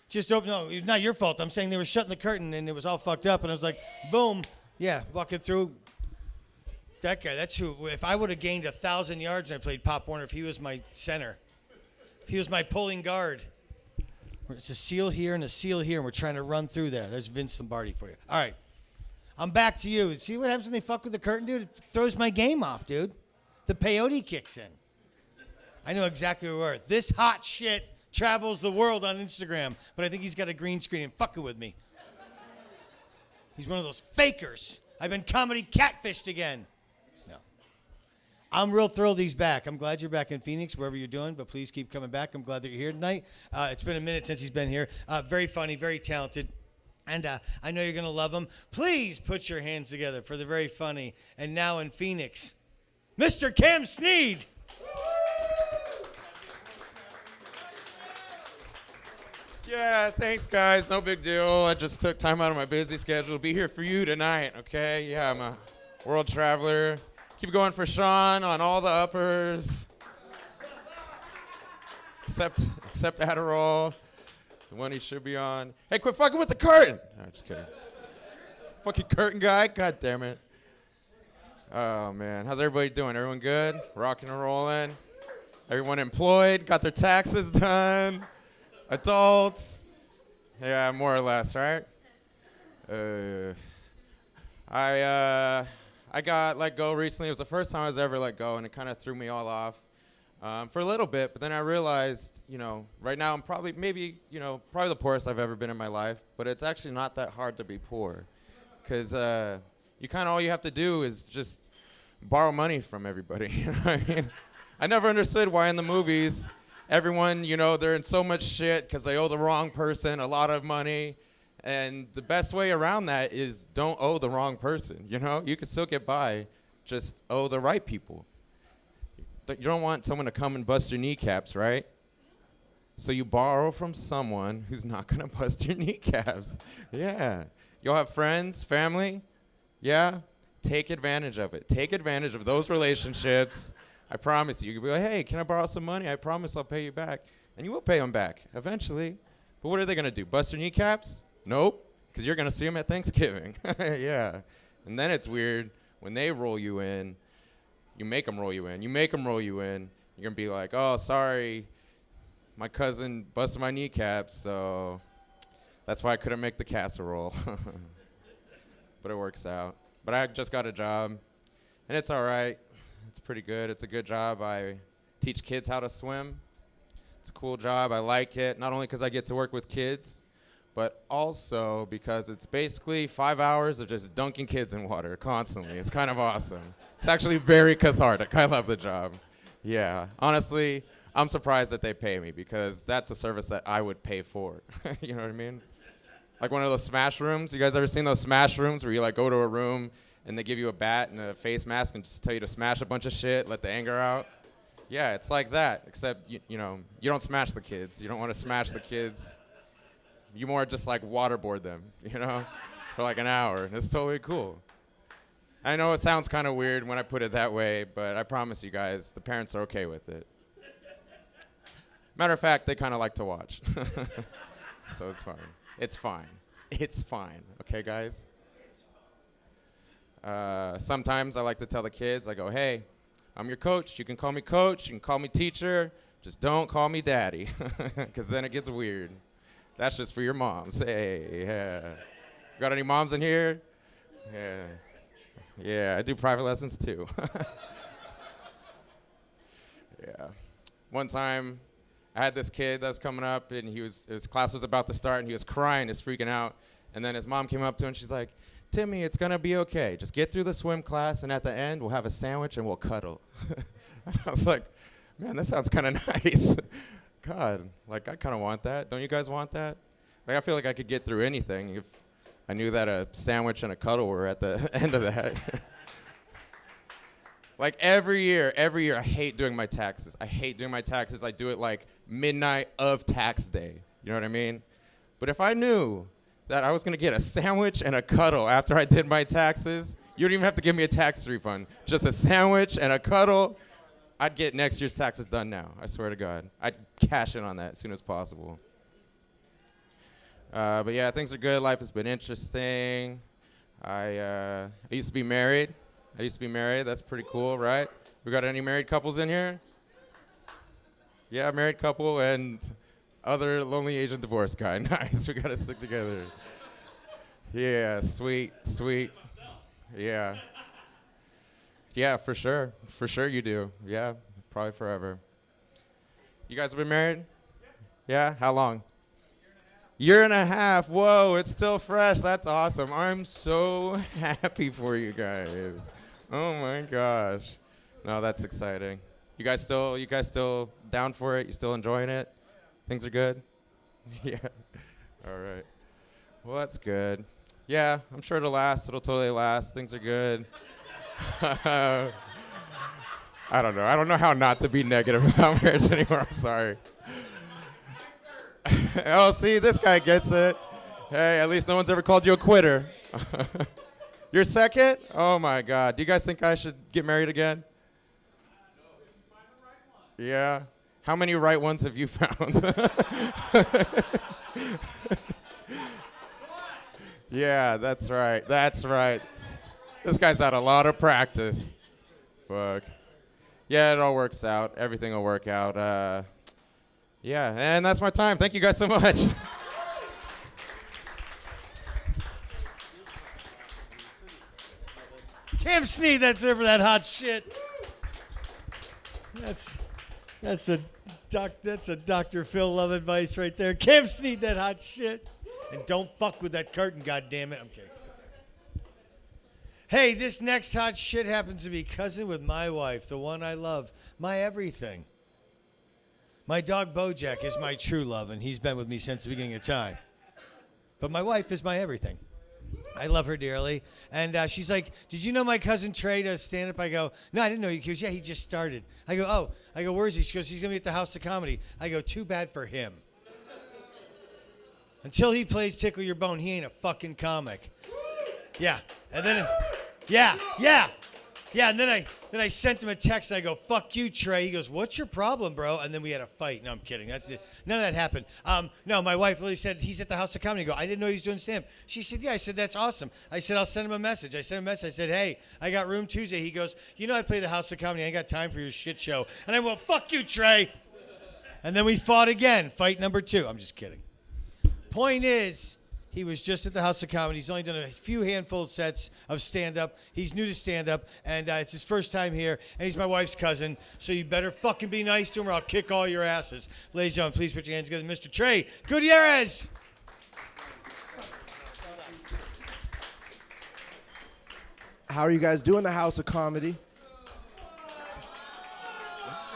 Just open, no, it's not your fault. I'm saying they were shutting the curtain and it was all fucked up. And I was like, boom, yeah, walking through. That guy, that's who, if I would have gained 1,000 yards and I played Pop Warner, if he was my center, if he was my pulling guard. It's a seal here and a seal here, and we're trying to run through there. There's Vince Lombardi for you. All right, I'm back to you. See what happens when they fuck with the curtain, dude? It throws my game off, dude. The peyote kicks in. I know exactly where we were. This hot shit travels the world on Instagram, but I think he's got a green screen and fucking with me. He's one of those fakers. I've been comedy catfished again. No. I'm real thrilled he's back. I'm glad you're back in Phoenix, wherever you're doing, but please keep coming back. I'm glad that you're here tonight. It's been a minute since he's been here. Very funny, very talented. And I know you're going to love him. Please put your hands together for the very funny and now in Phoenix, Mr. Kam Sneed. Yeah, thanks, guys. No big deal. I just took time out of my busy schedule to be here for you tonight, okay? Yeah, I'm a world traveler. Keep going for Sean on all the uppers. Except Adderall, the one he should be on. Hey, quit fucking with the curtain. No, just kidding. Fucking curtain guy. God damn it. Oh, man. How's everybody doing? Everyone good? Rocking and rolling? Everyone employed? Got their taxes done? Adults, yeah, more or less, right? I got let go recently. It was the first time I was ever let go, and it kind of threw me all off for a little bit. But then I realized, right now I'm probably the poorest I've ever been in my life. But it's actually not that hard to be poor, because all you have to do is just borrow money from everybody. You know what I mean? I never understood why in the movies. Everyone, they're in so much shit because they owe the wrong person a lot of money. And the best way around that is don't owe the wrong person, You can still get by, just owe the right people. You don't want someone to come and bust your kneecaps, right? So you borrow from someone who's not going to bust your kneecaps. Yeah. You'll have friends, family. Yeah. Take advantage of it. Take advantage of those relationships. I promise you. You'll be like, hey, can I borrow some money? I promise I'll pay you back. And you will pay them back eventually. But what are they going to do? Bust your kneecaps? Nope. Because you're going to see them at Thanksgiving. Yeah. And then it's weird when they roll you in. You make them roll you in. You make them roll you in. You're going to be like, oh, sorry. My cousin busted my kneecaps, so that's why I couldn't make the casserole. But it works out. but I just got a job, and it's all right. It's pretty good. It's a good job. I teach kids how to swim. It's a cool job. I like it, not only because I get to work with kids, but also because it's basically 5 hours of just dunking kids in water constantly. It's kind of awesome. It's actually very cathartic. I love the job. Yeah, honestly, I'm surprised that they pay me because that's a service that I would pay for. You know what I mean? Like one of those smash rooms. You guys ever seen those smash rooms where you like go to a room and they give you a bat and a face mask and just tell you to smash a bunch of shit, let the anger out? Yeah, it's like that, except, you know, you don't smash the kids. You don't want to smash the kids. You more just like waterboard them, you know, for like an hour. And it's totally cool. I know it sounds kind of weird when I put it that way, but I promise you guys, the parents are okay with it. Matter of fact, they kind of like to watch. So it's fine. It's fine. It's fine. Okay, guys? Sometimes I like to tell the kids, I go, hey, I'm your coach. You can call me coach. You can call me teacher. Just don't call me daddy, because then it gets weird. That's just for your moms. Hey, yeah. Got any moms in here? Yeah. Yeah, I do private lessons too. Yeah. One time, I had this kid that was coming up, and his class was about to start, and he was crying, just freaking out. And then his mom came up to him, and she's like, Timmy, it's gonna be okay. Just get through the swim class, and at the end, we'll have a sandwich and we'll cuddle. And I was like, man, that sounds kind of nice. God, like I kind of want that. Don't you guys want that? Like I feel like I could get through anything if I knew that a sandwich and a cuddle were at the end of that. Like every year, I hate doing my taxes. I do it like midnight of tax day. You know what I mean? But if I knew that I was gonna get a sandwich and a cuddle after I did my taxes, you don't even have to give me a tax refund. Just a sandwich and a cuddle. I'd get next year's taxes done now. I swear to God. I'd cash in on that as soon as possible. But yeah, things are good. Life has been interesting. I used to be married. That's pretty cool, right? We got any married couples in here? Yeah, married couple and other lonely Asian divorce guy. Nice. We got to stick together. Yeah, sweet. Yeah. Yeah, for sure. For sure you do. Yeah, probably forever. You guys have been married? Yeah? How long? Year and a half. Whoa, it's still fresh. That's awesome. I'm so happy for you guys. Oh my gosh. No, that's exciting. You guys still down for it? You still enjoying it? Things are good? Yeah. All right. Well, that's good. Yeah, I'm sure it'll last. It'll totally last. Things are good. I don't know. I don't know how not to be negative about marriage anymore. I'm sorry. Oh, see, this guy gets it. Hey, at least no one's ever called you a quitter. You're second? Oh, my God. Do you guys think I should get married again? Yeah. How many right ones have you found? Yeah, that's right. This guy's had a lot of practice. Fuck. Yeah, it all works out. Everything will work out. Yeah, and that's my time. Thank you guys so much. Kam Sneed, that's it for that hot shit. That's a Dr. Phil love advice right there. Kam Sneed, that hot shit. And don't fuck with that curtain, goddammit. I'm kidding. Hey, this next hot shit happens to be cousin with my wife, the one I love, my everything. My dog Bojack is my true love, and he's been with me since the beginning of time. But my wife is my everything. I love her dearly. And she's like, did you know my cousin Trey does stand-up? I go, no, I didn't know. He goes, yeah, he just started. I go, oh. I go, where is he? She goes, he's going to be at the House of Comedy. I go, too bad for him. Until he plays Tickle Your Bone, he ain't a fucking comic. Yeah. And then, yeah. And then I sent him a text. I go, fuck you, Trey. He goes, what's your problem, bro? And then we had a fight. No, I'm kidding. None of that happened. No, my wife literally said, he's at the House of Comedy. I go, I didn't know he was doing stand-up. She said, yeah. I said, that's awesome. I said, I'll send him a message. I sent him a message. I said, hey, I got room Tuesday. He goes, you know I play the House of Comedy. I ain't got time for your shit show. And I went, fuck you, Trey. And then we fought again. Fight number 2. I'm just kidding. Point is, He was just at the House of Comedy. He's only done a few handful of sets of stand-up. He's new to stand-up, and it's his first time here, and he's my wife's cousin, so you better fucking be nice to him or I'll kick all your asses. Ladies and gentlemen, please put your hands together. Mr. Trey Gutierrez. How are you guys doing, the House of Comedy?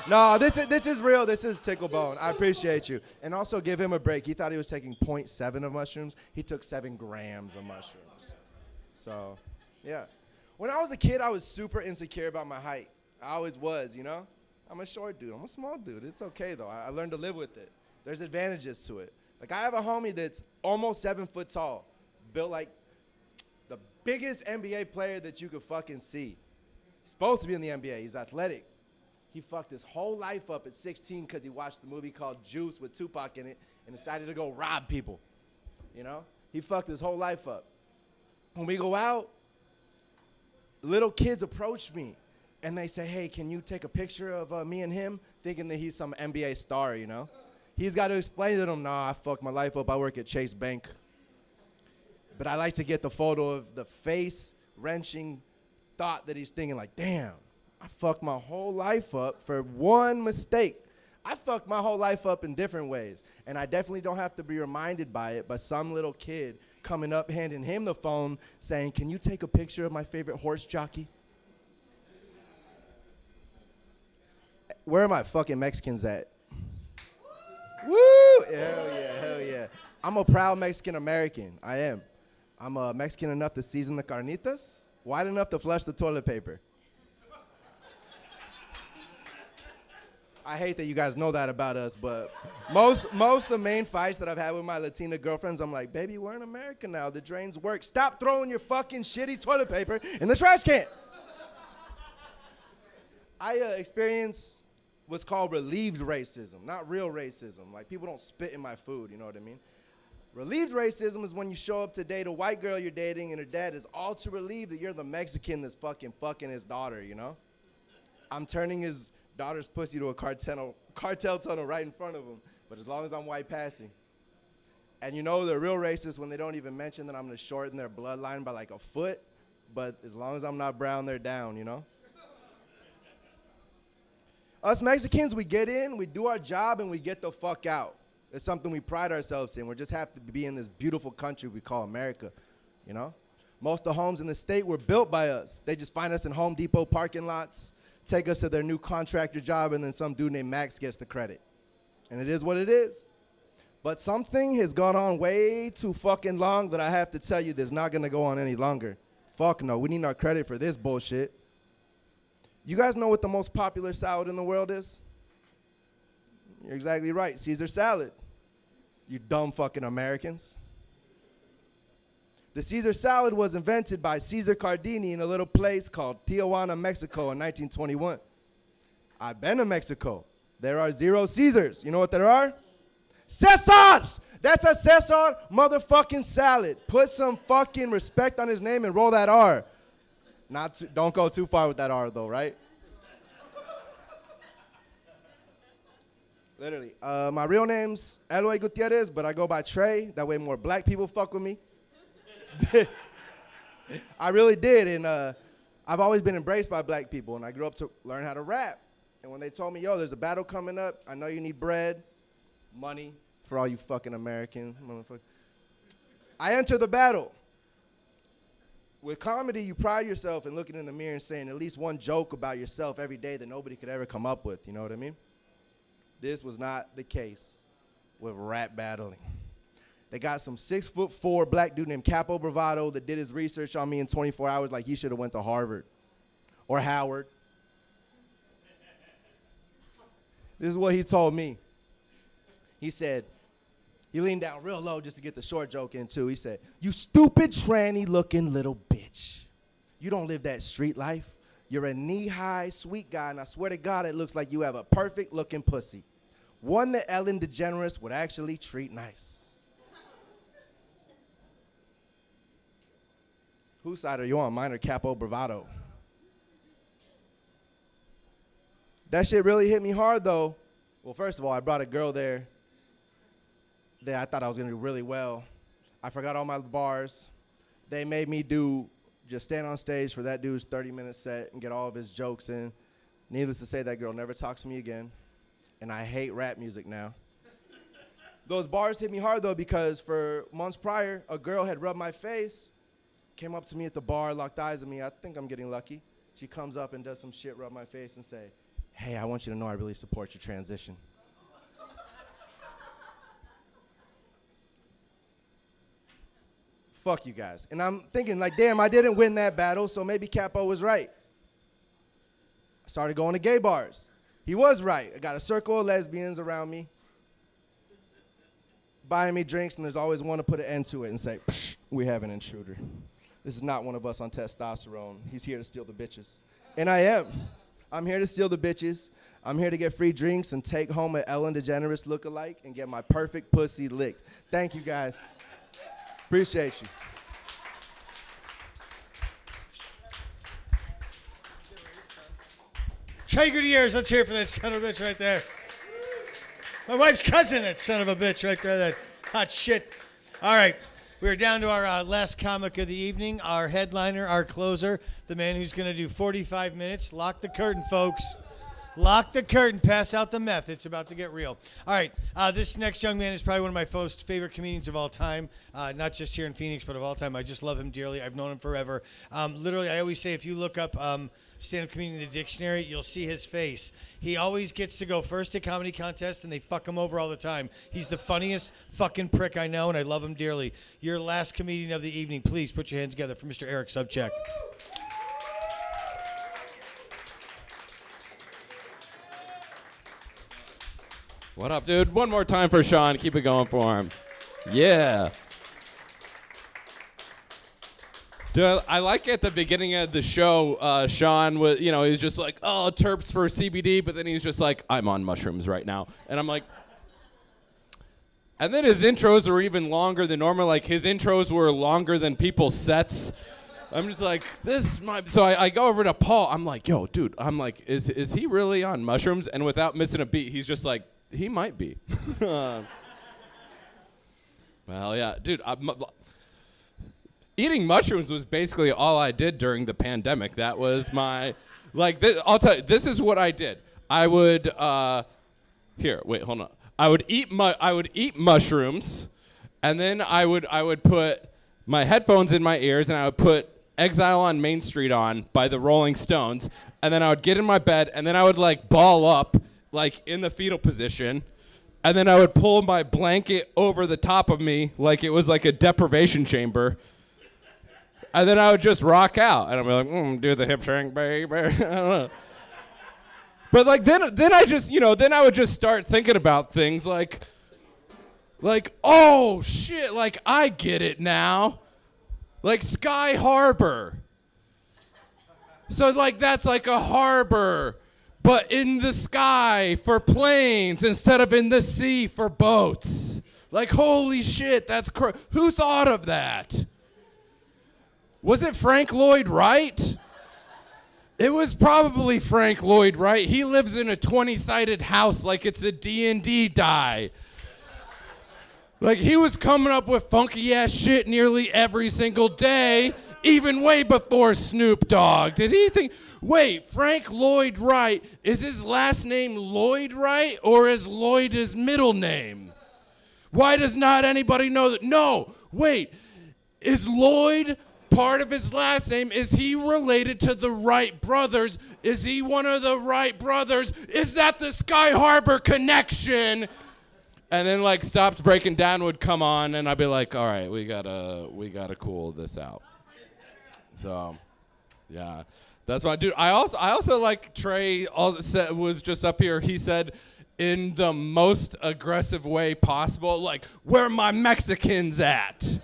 No, this is real. This is Tickle Bowden. I appreciate you. And also give him a break. He thought he was taking 0.7 of mushrooms. He took 7 grams of mushrooms. So, yeah. When I was a kid, I was super insecure about my height. I always was, you know? I'm a short dude. I'm a small dude. It's okay, though. I learned to live with it. There's advantages to it. Like, I have a homie that's almost 7 foot tall, built like the biggest NBA player that you could fucking see. He's supposed to be in the NBA. He's athletic. He fucked his whole life up at 16 because he watched the movie called Juice with Tupac in it and decided to go rob people. You know? He fucked his whole life up. When we go out, little kids approach me and they say, hey, can you take a picture of me and him? Thinking that he's some NBA star, you know? He's got to explain to them, nah, I fucked my life up. I work at Chase Bank. But I like to get the photo of the face-wrenching thought that he's thinking like, damn. I fucked my whole life up for one mistake. I fucked my whole life up in different ways, and I definitely don't have to be reminded by it, but some little kid coming up, handing him the phone, saying, can you take a picture of my favorite horse jockey? Where are my fucking Mexicans at? Woo! Hell yeah, hell yeah. I'm a proud Mexican American. I am. I'm Mexican enough to season the carnitas, white enough to flush the toilet paper. I hate that you guys know that about us, but most of the main fights that I've had with my Latina girlfriends, I'm like, baby, we're in America now. The drains work. Stop throwing your fucking shitty toilet paper in the trash can. I experienced what's called relieved racism, not real racism. Like, people don't spit in my food, you know what I mean? Relieved racism is when you show up to date a white girl you're dating and her dad is all too relieved that you're the Mexican that's fucking his daughter, you know? I'm turning his daughter's pussy to a cartel tunnel right in front of him, but as long as I'm white passing. And you know they're real racist when they don't even mention that I'm gonna shorten their bloodline by like a foot, but as long as I'm not brown, they're down, you know? Us Mexicans, we get in, we do our job, and we get the fuck out. It's something we pride ourselves in. We just happy to be in this beautiful country we call America, you know? Most of the homes in the state were built by us. They just find us in Home Depot parking lots, take us to their new contractor job, and then some dude named Max gets the credit. And it is what it is. But something has gone on way too fucking long that I have to tell you that's not gonna go on any longer. Fuck no, we need our credit for this bullshit. You guys know what the most popular salad in the world is? You're exactly right, Caesar salad. You dumb fucking Americans. The Caesar salad was invented by Caesar Cardini in a little place called Tijuana, Mexico in 1921. I've been to Mexico. There are 0 Caesars. You know what there are? Cesars! That's a Cesar motherfucking salad. Put some fucking respect on his name and roll that R. Don't go too far with that R though, right? Literally. My real name's Eloy Gutierrez, but I go by Trey. That way more black people fuck with me. I really did, and I've always been embraced by black people, and I grew up to learn how to rap. And when they told me, yo, there's a battle coming up, I know you need bread, money, for all you fucking American motherfuckers. I entered the battle. With comedy, you pride yourself in looking in the mirror and saying at least one joke about yourself every day that nobody could ever come up with, you know what I mean? This was not the case with rap battling. They got some 6'4" black dude named Capo Bravado that did his research on me in 24 hours like he should have went to Harvard or Howard. This is what he told me. He said, he leaned down real low just to get the short joke in too. He said, you stupid tranny looking little bitch. You don't live that street life. You're a knee-high sweet guy, and I swear to God it looks like you have a perfect looking pussy. One that Ellen DeGeneres would actually treat nice. Whose side are you on, mine or Capo Bravado? That shit really hit me hard though. Well, first of all, I brought a girl there that I thought I was gonna do really well. I forgot all my bars. They made me just stand on stage for that dude's 30-minute set and get all of his jokes in. Needless to say, that girl never talks to me again. And I hate rap music now. Those bars hit me hard, though, because for months prior, a girl had rubbed my face, came up to me at the bar, locked eyes at me. I think I'm getting lucky. She comes up and does some shit, rub my face, and say, hey, I want you to know I really support your transition. Fuck you guys. And I'm thinking, like, damn, I didn't win that battle, so maybe Capo was right. I started going to gay bars. He was right. I got a circle of lesbians around me, buying me drinks, and there's always one to put an end to it and say, we have an intruder. This is not one of us on testosterone. He's here to steal the bitches. And I am. I'm here to steal the bitches. I'm here to get free drinks and take home an Ellen DeGeneres lookalike and get my perfect pussy licked. Thank you, guys. Appreciate you. Trey Gutierrez, let's hear it for that son of a bitch right there. My wife's cousin, that son of a bitch right there, that hot shit. All right, we're down to our last comic of the evening, our headliner, our closer, the man who's going to do 45 minutes. Lock the curtain, folks. Lock the curtain, pass out the meth. It's about to get real. All right, this next young man is probably one of my most favorite comedians of all time, not just here in Phoenix, but of all time. I just love him dearly. I've known him forever. Literally, I always say if you look up stand-up comedian in the dictionary, you'll see his face. He always gets to go first at comedy contests, and they fuck him over all the time. He's the funniest fucking prick I know, and I love him dearly. Your last comedian of the evening, please put your hands together for Mr. Eric Sobczak. What up, dude? One more time for Sean. Keep it going for him. Yeah. Dude, I like at the beginning of the show, Sean was, he was just like, oh, terps for CBD, but then he's just like, I'm on mushrooms right now. And I'm like, and then his intros were even longer than normal. Like, his intros were longer than people's sets. I'm just like, so I go over to Paul. I'm like, yo, dude, I'm like, is he really on mushrooms? And without missing a beat, he's just like, he might be. Well, yeah, dude. Eating mushrooms was basically all I did during the pandemic. That was my, I'll tell you, this is what I did. I would, here, wait, hold on. I would eat mushrooms, and then I would put my headphones in my ears, and I would put Exile on Main Street on by the Rolling Stones, and then I would get in my bed, and then I would ball up, in the fetal position, and then I would pull my blanket over the top of me like it was like a deprivation chamber, and then I would just rock out, and I'd be like, do the hip shrink, baby. I don't know. But then I just, then I would just start thinking about things like, oh shit, I get it now, Sky Harbor. So that's like a harbor, but in the sky for planes instead of in the sea for boats. Holy shit, that's who thought of that? Was it Frank Lloyd Wright? It was probably Frank Lloyd Wright. He lives in a 20-sided house like it's a D&D die. He was coming up with funky ass shit nearly every single day, even way before Snoop Dogg. Did he think, wait, Frank Lloyd Wright, is his last name Lloyd Wright, or is Lloyd his middle name? Why does not anybody know that? No, wait, is Lloyd part of his last name? Is he related to the Wright brothers? Is he one of the Wright brothers? Is that the Sky Harbor connection? And then Stops Breaking Down would come on, and I'd be like, all right, we gotta cool this out. So, yeah, that's why, dude. I also like Trey was just up here. He said, in the most aggressive way possible, where my Mexicans at?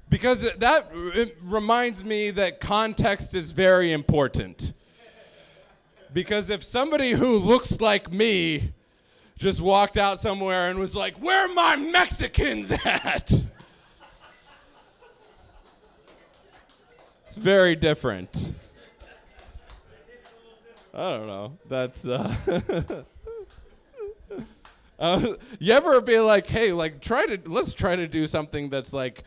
Because it reminds me that context is very important. Because if somebody who looks like me just walked out somewhere and was like, where are my Mexicans at? It's very different. I don't know. That's You ever be like, hey, like let's try to do something that's like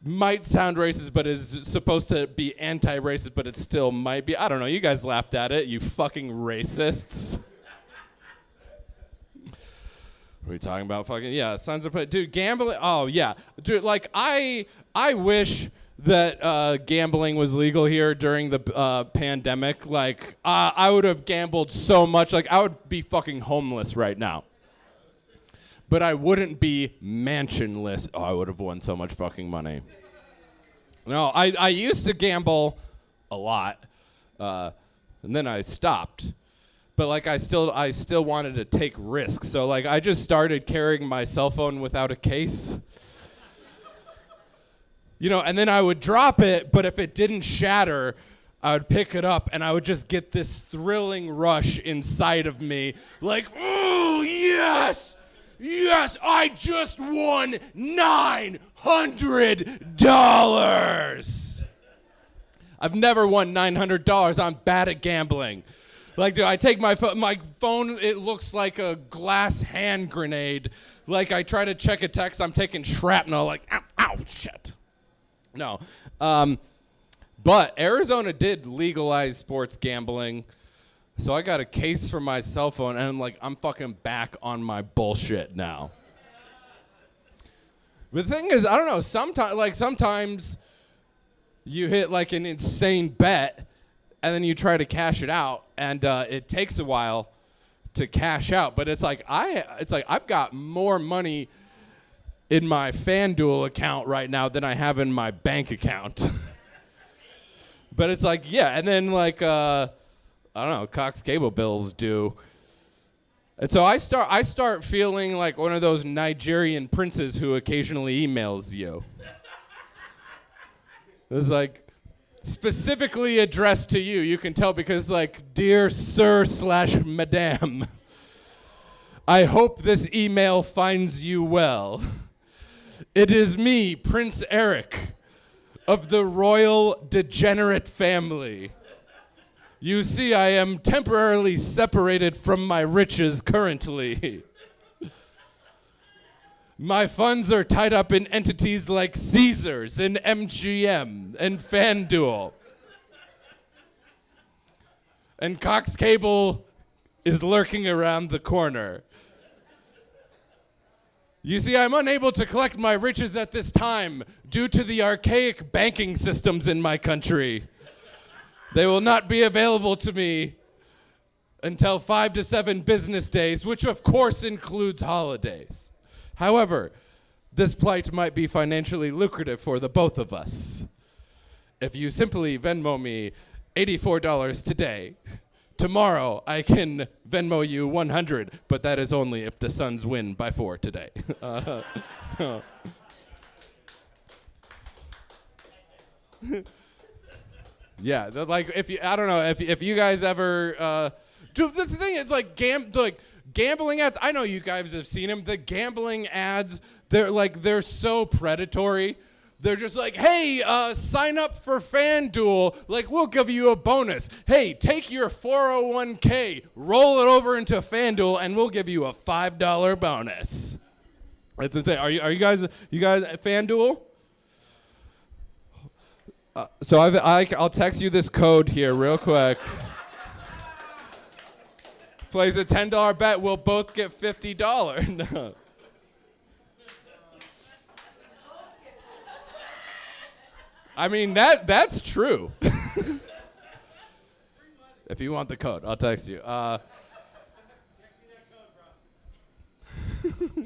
might sound racist, but is supposed to be anti-racist, but it still might be. I don't know. You guys laughed at it, you fucking racists. Are we talking about fucking, yeah, sons of, dude, gambling, oh yeah. Dude, like, I wish that gambling was legal here during the pandemic. Like, I would have gambled so much, like, I would be fucking homeless right now. But I wouldn't be mansionless. Oh, I would have won so much fucking money. No, I used to gamble a lot, and then I stopped. But like I still wanted to take risks. So like I just started carrying my cell phone without a case. You know, and then I would drop it, but if it didn't shatter, I would pick it up and I would just get this thrilling rush inside of me. Like, oh yes! Yes, I just won $900. I've never won $900. I'm bad at gambling. Like, dude, I take my phone, it looks like a glass hand grenade. Like, I try to check a text, I'm taking shrapnel, like, ow, ow, shit. No. But Arizona did legalize sports gambling, so I got a case for my cell phone, and I'm fucking back on my bullshit now. But the thing is, I don't know, sometimes you hit, like, an insane bet, and then you try to cash it out, and it takes a while to cash out. But it's like I've got more money in my FanDuel account right now than I have in my bank account. But it's like, yeah, and then like I don't know, Cox cable bills due. And so I start feeling like one of those Nigerian princes who occasionally emails you. It's like specifically addressed to you. You can tell because like, dear sir / madame, I hope this email finds you well. It is me, Prince Eric, of the royal degenerate family. You see, I am temporarily separated from my riches currently. My funds are tied up in entities like Caesars and MGM and FanDuel. And Cox Cable is lurking around the corner. You see, I'm unable to collect my riches at this time due to the archaic banking systems in my country. They will not be available to me until 5 to 7 business days, which of course includes holidays. However, this plight might be financially lucrative for the both of us. If you simply Venmo me $84 today, tomorrow I can Venmo you 100, but that is only if the Suns win by 4 today. Yeah, like if you, I don't know if you guys ever. Dude, the thing is like gambling ads. I know you guys have seen them. The gambling ads, they're so predatory. They're just like, hey, sign up for FanDuel. Like, we'll give you a bonus. Hey, take your 401k, roll it over into FanDuel, and we'll give you a $5 bonus. That's insane. Are you guys at FanDuel? So I'll text you this code here real quick. Plays a $10 bet, we'll both get $50. No. I mean, that's true. If you want the code, I'll text you. Text me that code, bro.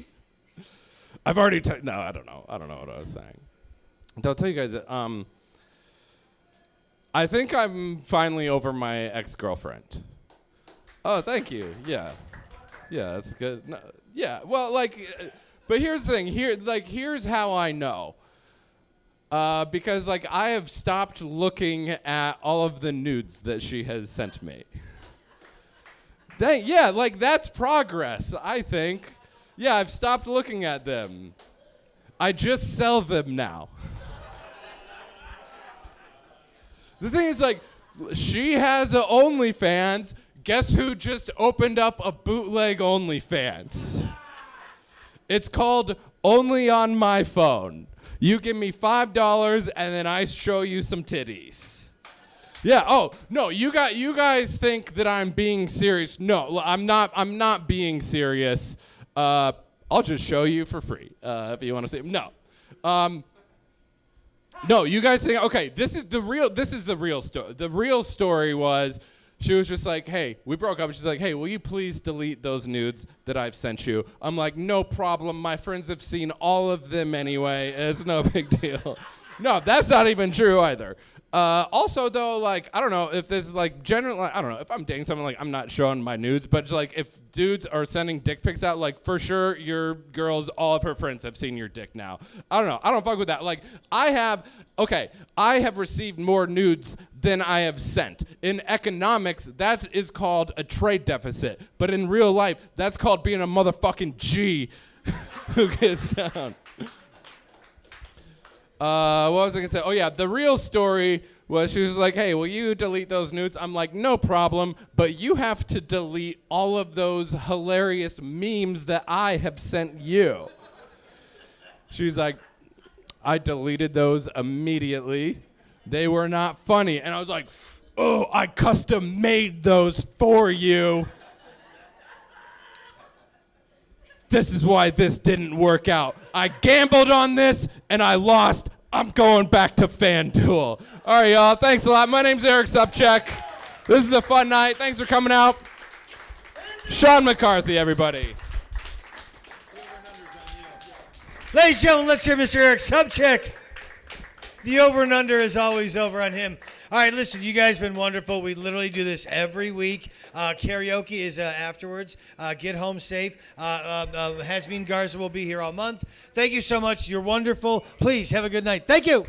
I've already no, I don't know what I was saying. I'll tell you guys that I think I'm finally over my ex-girlfriend. Oh, thank you. Yeah, that's good. No, yeah, well, but here's the thing. Here's how I know. Because I have stopped looking at all of the nudes that she has sent me. That's progress, I think. Yeah, I've stopped looking at them. I just sell them now. The thing is, she has a OnlyFans. guess who just opened up a bootleg OnlyFans? It's called Only on My Phone. You give me $5 and then I show you some titties. Yeah. Oh no, you guys think that I'm being serious? No, I'm not. I'm not being serious. I'll just show you for free if you want to see. No. No, you guys think, okay, this is the real story. The real story was she was just like, hey, we broke up. And she's like, hey, will you please delete those nudes that I've sent you? I'm like, no problem. My friends have seen all of them anyway. It's no big deal. No, that's not even true either. Also, though, like, I don't know if this is like generally, like, I don't know if I'm dating someone, like, I'm not showing my nudes, but like if dudes are sending dick pics out, like, for sure your girls, all of her friends have seen your dick now. I don't know. I don't fuck with that. Like, I have received more nudes than I have sent. In economics, that is called a trade deficit. But in real life, that's called being a motherfucking G who gets down. What was I gonna say? Oh yeah, the real story was she was like, hey, will you delete those nudes? I'm like, no problem, but you have to delete all of those hilarious memes that I have sent you. She's like, I deleted those immediately. They were not funny. And I was like, oh, I custom made those for you. This is why this didn't work out. I gambled on this and I lost. I'm going back to FanDuel. All right, y'all. Thanks a lot. My name's Eric Sobczak. This is a fun night. Thanks for coming out. Sean McCarthy, everybody. Ladies and gentlemen, let's hear Mr. Eric Sobczak. The over and under is always over on him. All right, listen, you guys have been wonderful. We literally do this every week. Karaoke is afterwards. Get home safe. Xasmin Garza will be here all month. Thank you so much. You're wonderful. Please have a good night. Thank you.